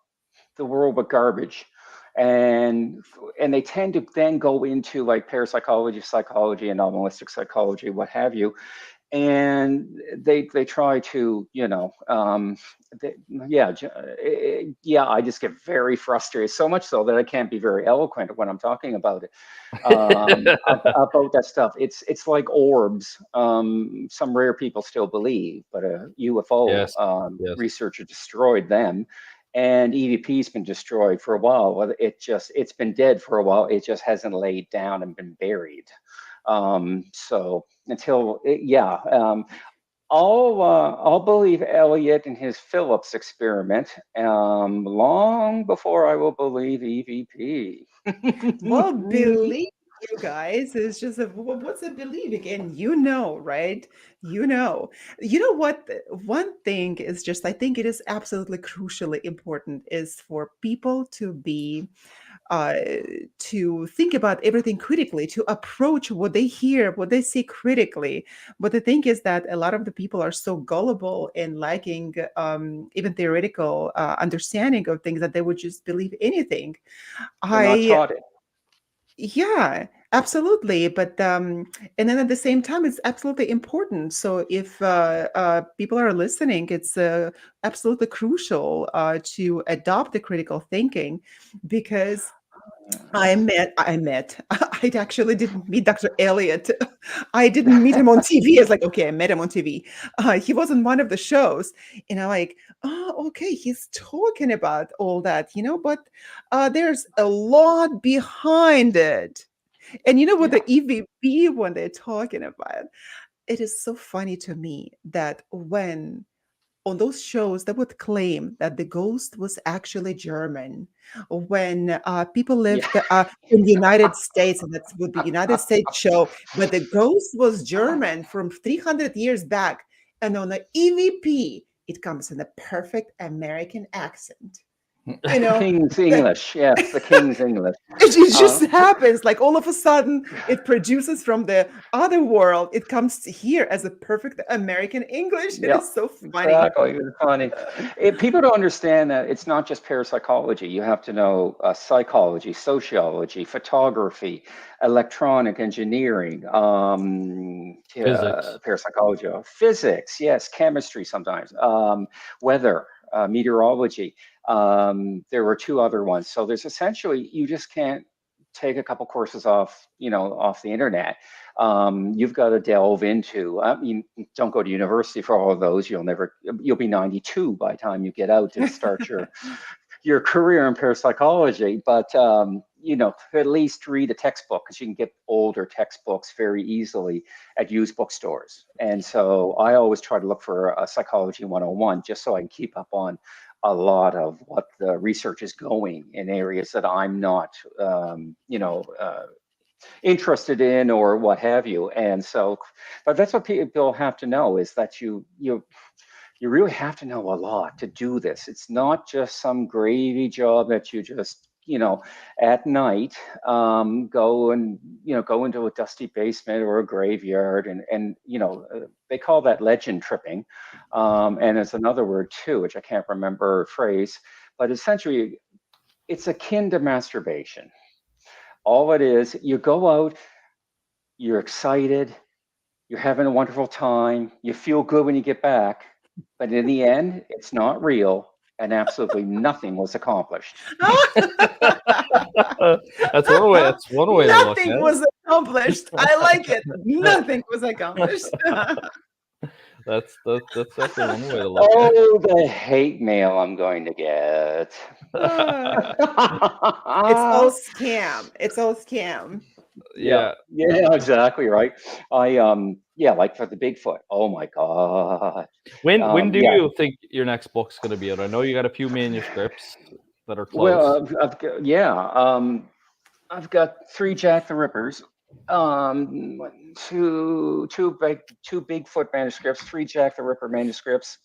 [SPEAKER 3] the world with garbage, and they tend to then go into like parapsychology, psychology, anomalistic psychology, what have you, and they try to, I just get very frustrated, so much so that I can't be very eloquent when I'm talking about it, about that stuff. It's like orbs. Some rare people still believe, but a UFO researcher destroyed them, and EVP's been destroyed for a while. It's been dead for a while. It just hasn't laid down and been buried. So until I'll believe Elliott and his Phillips experiment long before I will believe EVP.
[SPEAKER 1] Well, believe you guys is just what's a belief again? Right? You know what? One thing is just, I think it is absolutely crucially important is for people to think about everything critically, to approach what they hear, what they see critically. But the thing is that a lot of the people are so gullible in liking even theoretical understanding of things that they would just believe anything.
[SPEAKER 3] They're not taught it.
[SPEAKER 1] Yeah, absolutely. But and then at the same time, it's absolutely important. So if people are listening, it's absolutely crucial to adopt the critical thinking, because I actually didn't meet Dr. Elliott. I didn't meet him on TV. It's like, okay, I met him on TV. He was on one of the shows, and I'm like, oh, okay, he's talking about all that, but there's a lot behind it. And you know what, the EVP, when they're talking about, it is so funny to me that when on those shows that would claim that the ghost was actually German, when people lived in the United States, and that would be United States show, but the ghost was German from 300 years back, and on the EVP, it comes in a perfect American accent.
[SPEAKER 3] King's English, yes, the King's English.
[SPEAKER 1] It just happens, like all of a sudden it produces from the other world, it comes here as a perfect American English. It is so funny.
[SPEAKER 3] Exactly, it's funny. People don't understand that it's not just parapsychology. You have to know psychology, sociology, photography, electronic engineering, parapsychology, physics, yes, chemistry sometimes, weather, meteorology. There were two other ones. So there's essentially, you just can't take a couple courses off the internet. You've got to delve into, don't go to university for all of those. You'll be 92 by the time you get out to start your career in parapsychology. But, at least read a textbook, because you can get older textbooks very easily at used bookstores. And so I always try to look for a Psychology 101, just so I can keep up on a lot of what the research is going in areas that I'm not, interested in, or what have you. And so, but that's what people have to know, is that you really have to know a lot to do this. It's not just some gravy job that you just, at night, go into a dusty basement or a graveyard, and they call that legend tripping. And it's another word too, which I can't remember phrase, but essentially it's akin to masturbation. All it is, you go out, you're excited, you're having a wonderful time, you feel good when you get back, but in the end, it's not real, and absolutely nothing was accomplished.
[SPEAKER 2] That's one way. That's one way to look at it.
[SPEAKER 1] Nothing was accomplished. I like it. Nothing was accomplished.
[SPEAKER 2] That's definitely one way to look at it.
[SPEAKER 3] Oh, the hate mail I'm going to get.
[SPEAKER 1] It's all scam. It's all scam.
[SPEAKER 3] Yeah,
[SPEAKER 2] Yeah.
[SPEAKER 3] exactly right. Yeah, like for the Bigfoot. Oh my God.
[SPEAKER 2] When do
[SPEAKER 3] Yeah.
[SPEAKER 2] you think your next book's going to be out? I know you got a few manuscripts that are close.
[SPEAKER 3] Well, I've got 3 Jack the Rippers, two Bigfoot manuscripts, 3 Jack the Ripper manuscripts.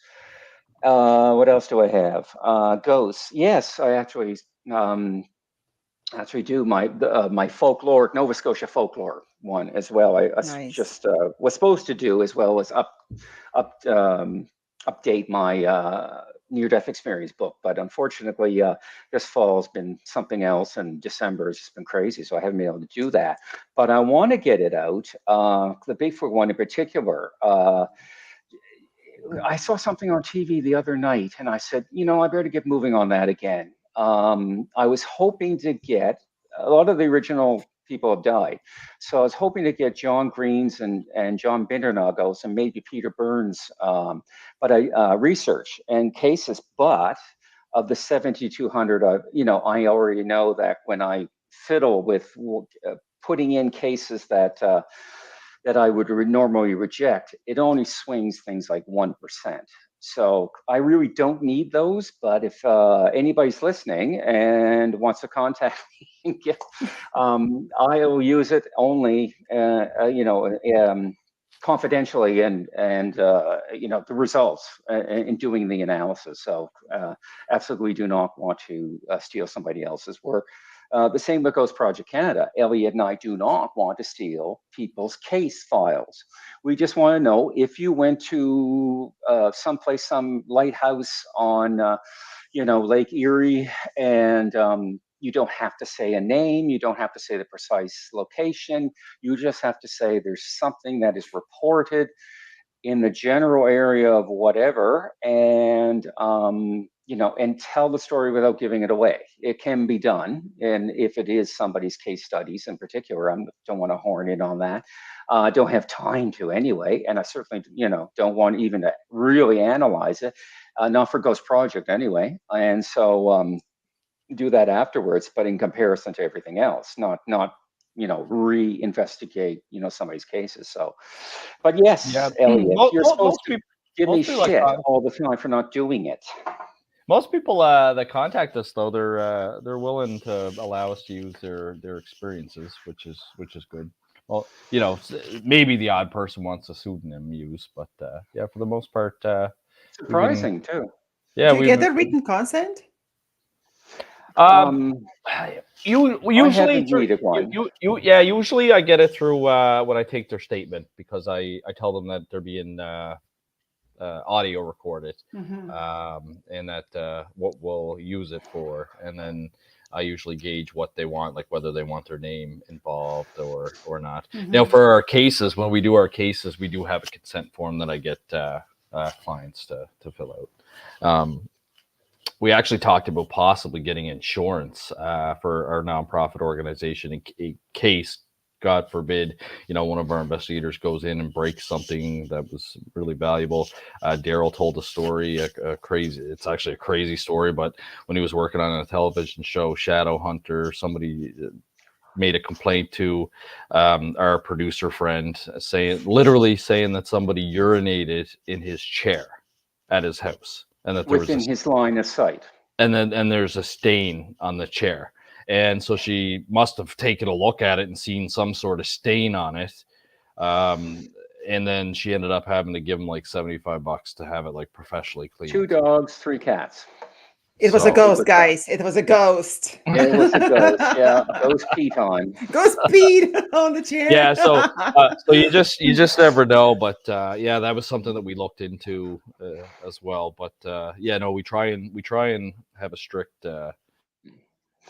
[SPEAKER 3] What else do I have? Ghosts. Yes, I actually do my folklore, Nova Scotia folklore one as well. I
[SPEAKER 1] Nice.
[SPEAKER 3] just was supposed to do, as well as update my near-death experience book, but unfortunately this fall has been something else, and December has just been crazy, so I haven't been able to do that. But I want to get it out, the Bigfoot one in particular. I saw something on TV the other night, and I said, I better get moving on that again. I was hoping to get, a lot of the original people have died, so I was hoping to get John Green's and John Bindernagel's and maybe Peter Burns, but I research and cases, but of the 7,200, I already know that when I fiddle with putting in cases that I would normally reject, it only swings things like 1%. So I really don't need those, but if anybody's listening and wants to contact me, I'll use it only, confidentially, and the results in doing the analysis. So absolutely do not want to steal somebody else's work. The same with Ghost Project Canada. Elliott and I do not want to steal people's case files. We just want to know if you went to someplace, some lighthouse on, Lake Erie, and you don't have to say a name. You don't have to say the precise location. You just have to say there's something that is reported in the general area of whatever, and and tell the story without giving it away. It can be done, and if it is somebody's case studies in particular, I don't want to horn in on that. I don't have time to anyway, and I certainly don't want even to really analyze it, not for Ghost Project anyway. And so do that afterwards, but in comparison to everything else, not re-investigate somebody's cases. So, but yes,
[SPEAKER 2] Yeah.
[SPEAKER 3] Elliott, you're supposed to give me
[SPEAKER 2] people
[SPEAKER 3] shit all the time for not doing it.
[SPEAKER 2] Most people that contact us, though, they're willing to allow us to use their experiences, which is good. Well, maybe the odd person wants a pseudonym used, but yeah, for the most part,
[SPEAKER 3] surprising too.
[SPEAKER 1] Yeah, do you get the written consent?
[SPEAKER 2] Usually usually I get it through when I take their statement, because I tell them that they're being audio recorded, and that what we'll use it for, and then I usually gauge what they want, like whether they want their name involved or not. Now, for our cases, when we do our cases, we do have a consent form that I get clients to fill out. We actually talked about possibly getting insurance for our nonprofit organization in case, God forbid, one of our investigators goes in and breaks something that was really valuable. Darryll told a story, it's actually a crazy story, but when he was working on a television show, Shadow Hunter, somebody made a complaint to our producer friend, literally saying that somebody urinated in his chair at his house, and that there
[SPEAKER 3] within his line of sight,
[SPEAKER 2] and there's a stain on the chair. And so she must have taken a look at it and seen some sort of stain on it. And then she ended up having to give him like $75 to have it like professionally cleaned.
[SPEAKER 3] 2 dogs, 3 cats.
[SPEAKER 1] It was a ghost, guys. It was a ghost.
[SPEAKER 3] It was a ghost. Yeah, ghost peed on.
[SPEAKER 1] Ghost peed on the chair.
[SPEAKER 2] Yeah, so you just never know. But yeah, that was something that we looked into as well. But yeah, no, we try and have a strict.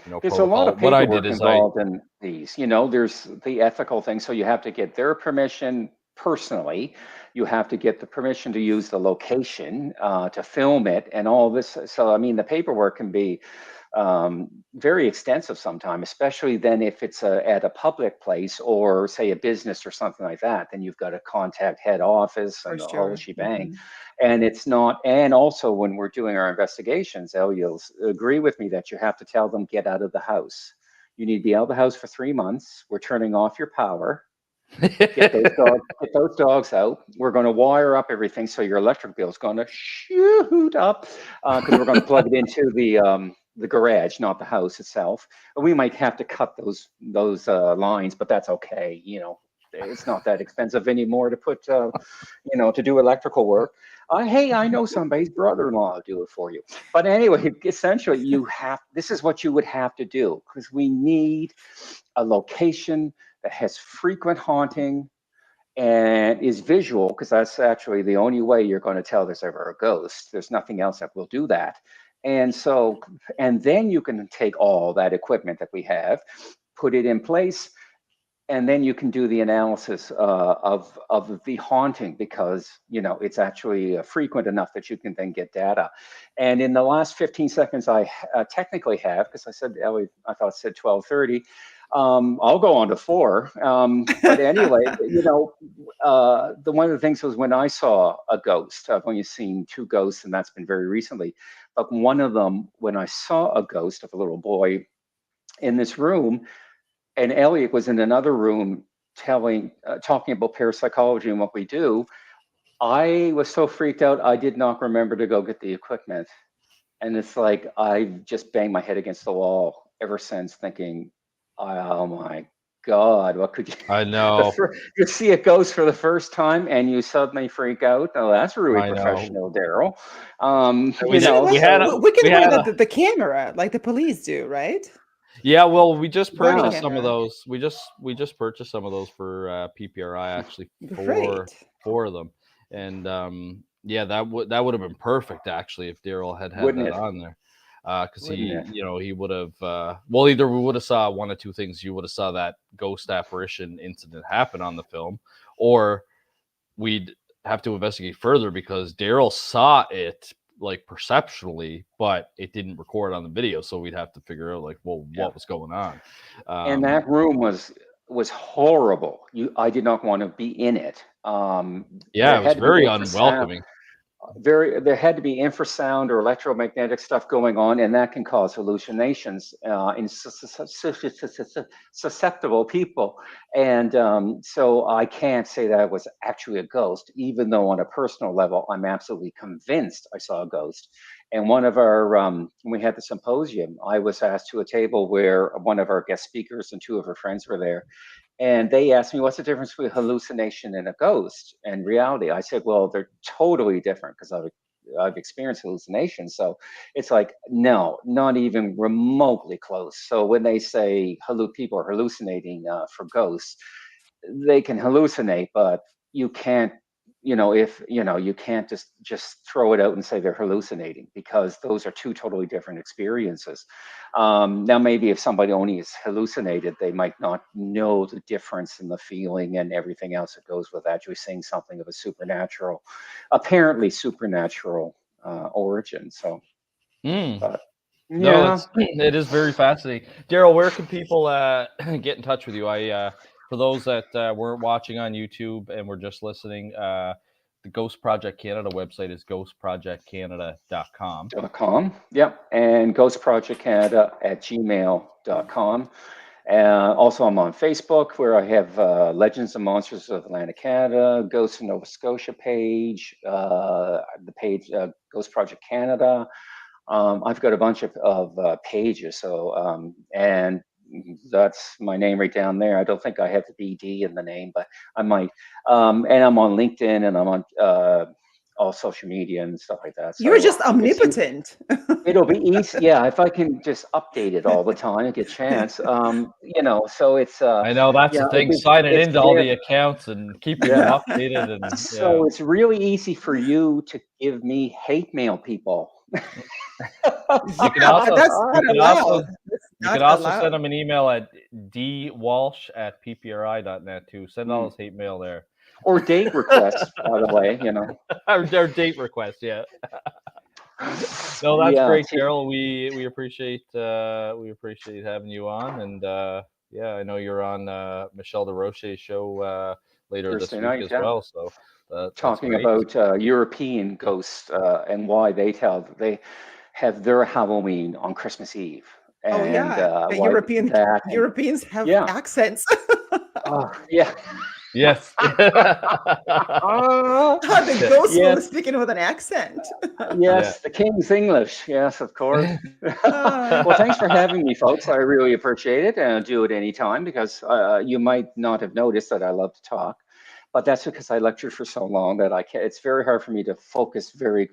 [SPEAKER 3] There's
[SPEAKER 2] protocol.
[SPEAKER 3] a lot of paperwork involved in these. There's the ethical thing. So you have to get their permission personally. You have to get the permission to use the location to film it and all this. So, I mean, the paperwork can be very extensive sometimes, especially then if it's at a public place or say a business or something like that, then you've got to contact head office and the whole shebang. And it's not, and also when we're doing our investigations, you'll agree with me that you have to tell them, get out of the house. You need to be out of the house for 3 months. We're turning off your power. Get those dogs out. We're going to wire up everything so your electric bill is going to shoot up because we're going to plug it into the garage, not the house itself. We might have to cut those lines, but that's okay. You know, it's not that expensive anymore to put, you know, to do electrical work. Hey, I know somebody's brother-in-law will do it for you. But anyway, essentially, this is what you would have to do, because we need a location that has frequent haunting and is visual, because that's actually the only way you're going to tell there's ever a ghost. There's nothing else that will do that. And so, and then you can take all that equipment that we have, put it in place, and then you can do the analysis of the haunting, because, you know, it's actually frequent enough that you can then get data. And in the last 15 seconds I technically have, because I said, Elliott, I thought it said 12:30. I'll go on to 4. But anyway, you know, one of the things was when I saw a ghost. I've only seen 2 ghosts, and that's been very recently. But one of them, when I saw a ghost of a little boy in this room, and Elliott was in another room talking about parapsychology and what we do, I was so freaked out, I did not remember to go get the equipment. And it's like, I just banged my head against the wall ever since, thinking, oh my God, what could you?
[SPEAKER 2] I know.
[SPEAKER 3] You see a ghost for the first time and you suddenly freak out. Oh, that's really professional, Darryll.
[SPEAKER 1] We can wear the camera like the police do, right?
[SPEAKER 2] Yeah, well, we just purchased some of those. We just purchased some of those for PPRI, actually, four of them, and yeah, that would have been perfect, actually, if Darryll had that on there, because he would have. Well, either we would have saw one or two things. You would have saw that ghost apparition incident happen on the film, or we'd have to investigate further because Darryll saw it, like, perceptually, but it didn't record on the video, so we'd have to figure out, like, well, what was going on.
[SPEAKER 3] And that room was horrible. I did not want to be in it.
[SPEAKER 2] It was very unwelcoming.
[SPEAKER 3] There had to be infrasound or electromagnetic stuff going on, and that can cause hallucinations in susceptible people. And so I can't say that it was actually a ghost, even though on a personal level, I'm absolutely convinced I saw a ghost. And one of our, when we had the symposium, I was asked to a table where one of our guest speakers and 2 of her friends were there. And they asked me, what's the difference between hallucination and a ghost and reality? I said, well, they're totally different, because I've experienced hallucinations. So it's like, no, not even remotely close. So when they say people are hallucinating for ghosts, they can hallucinate, but you can't, you can't just throw it out and say they're hallucinating, because those are 2 totally different experiences. Now, maybe if somebody only is hallucinated, they might not know the difference in the feeling and everything else that goes with actually seeing something of a apparently supernatural origin. So, but,
[SPEAKER 2] no, it is very fascinating. Darryll, where can people get in touch with you? For those that weren't watching on YouTube and were just listening, the Ghost Project Canada website is ghostprojectcanada.com.
[SPEAKER 3] Yep, and ghostprojectcanada@gmail.com. Also, I'm on Facebook, where I have Legends and Monsters of Atlantic Canada, Ghosts of Nova Scotia page, the page Ghost Project Canada. I've got a bunch of pages, so and that's my name right down there. I don't think I have the BD in the name, but I might. And I'm on LinkedIn, and I'm on all social media and stuff like that. So
[SPEAKER 1] you're just omnipotent.
[SPEAKER 3] It'll be easy. Yeah, if I can just update it all the time and get a chance. So it's.
[SPEAKER 2] I know that's the thing. Signing into all the accounts and keeping them updated. And
[SPEAKER 3] so it's really easy for you to give me hate mail, people.
[SPEAKER 2] You can also send them an email at dwalsh@ppri.net too. Send all those hate mail there.
[SPEAKER 3] Or date requests, by the way,
[SPEAKER 2] Or date requests, yeah. No, that's great, Darryll. We appreciate having you on, and yeah, I know you're on Michelle DeRoche's show later
[SPEAKER 3] Thursday
[SPEAKER 2] this
[SPEAKER 3] night,
[SPEAKER 2] week as well. So
[SPEAKER 3] talking
[SPEAKER 2] that's
[SPEAKER 3] about European ghosts and why they have their Halloween on Christmas Eve. And
[SPEAKER 1] the Europeans have accents.
[SPEAKER 3] Yeah.
[SPEAKER 2] Yes.
[SPEAKER 1] The ghost will speaking with an accent.
[SPEAKER 3] Yes, the King's English. Yes, of course. Well, thanks for having me, folks. I really appreciate it, and I'll do it anytime because you might not have noticed that I love to talk, but that's because I lectured for so long that it's very hard for me to focus very,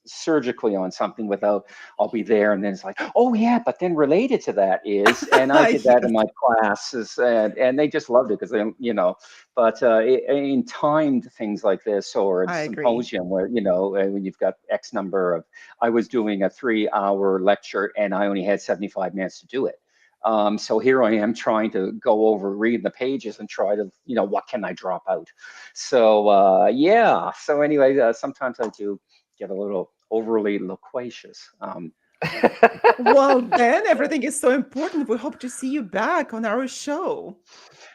[SPEAKER 3] surgically on something without I'll be there and then it's like, oh yeah, but then related to that is, and I did that in my classes and they just loved it because they, but in timed things like this or a symposium where, when you've got X number of, I was doing a 3-hour lecture and I only had 75 minutes to do it. So here I am trying to go over, read the pages and try to, what can I drop out? So, yeah. So anyway, sometimes I do get a little overly loquacious.
[SPEAKER 1] Well, then everything is so important. We hope to see you back on our show.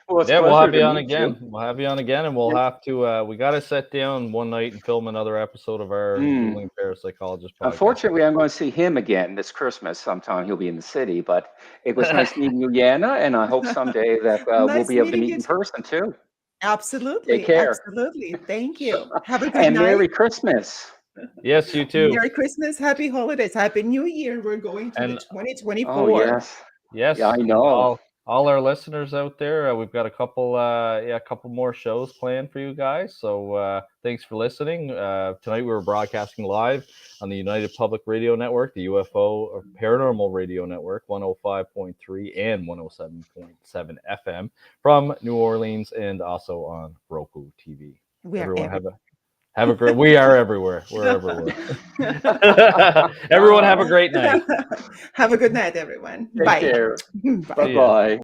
[SPEAKER 2] Well, we'll have you on again. We'll have you on again, and we'll have to. We got to sit down one night and film another episode of our Dueling Parapsychologist podcast.
[SPEAKER 3] Unfortunately, I'm going to see him again this Christmas. Sometime he'll be in the city, but it was nice meeting you, Yana, and I hope someday that we'll be able to meet in person too.
[SPEAKER 1] Absolutely.
[SPEAKER 3] Take care.
[SPEAKER 1] Absolutely. Thank you. Have a good
[SPEAKER 3] and
[SPEAKER 1] night.
[SPEAKER 3] Merry Christmas.
[SPEAKER 2] Yes, you too.
[SPEAKER 1] Merry Christmas, Happy Holidays, Happy New Year. We're going to the 2024.
[SPEAKER 3] Oh, yes.
[SPEAKER 2] Yes.
[SPEAKER 3] Yeah, I know.
[SPEAKER 2] All our listeners out there, we've got a couple more shows planned for you guys. So thanks for listening. Tonight we were broadcasting live on the United Public Radio Network, the UFO or Paranormal Radio Network, 105.3 and 107.7 FM from New Orleans, and also on Roku TV. Have a great. We are everywhere. We're everywhere. Everyone have a great night.
[SPEAKER 1] Have a good night, everyone.
[SPEAKER 3] Take
[SPEAKER 1] Bye.
[SPEAKER 3] care.
[SPEAKER 1] Bye.
[SPEAKER 3] Bye.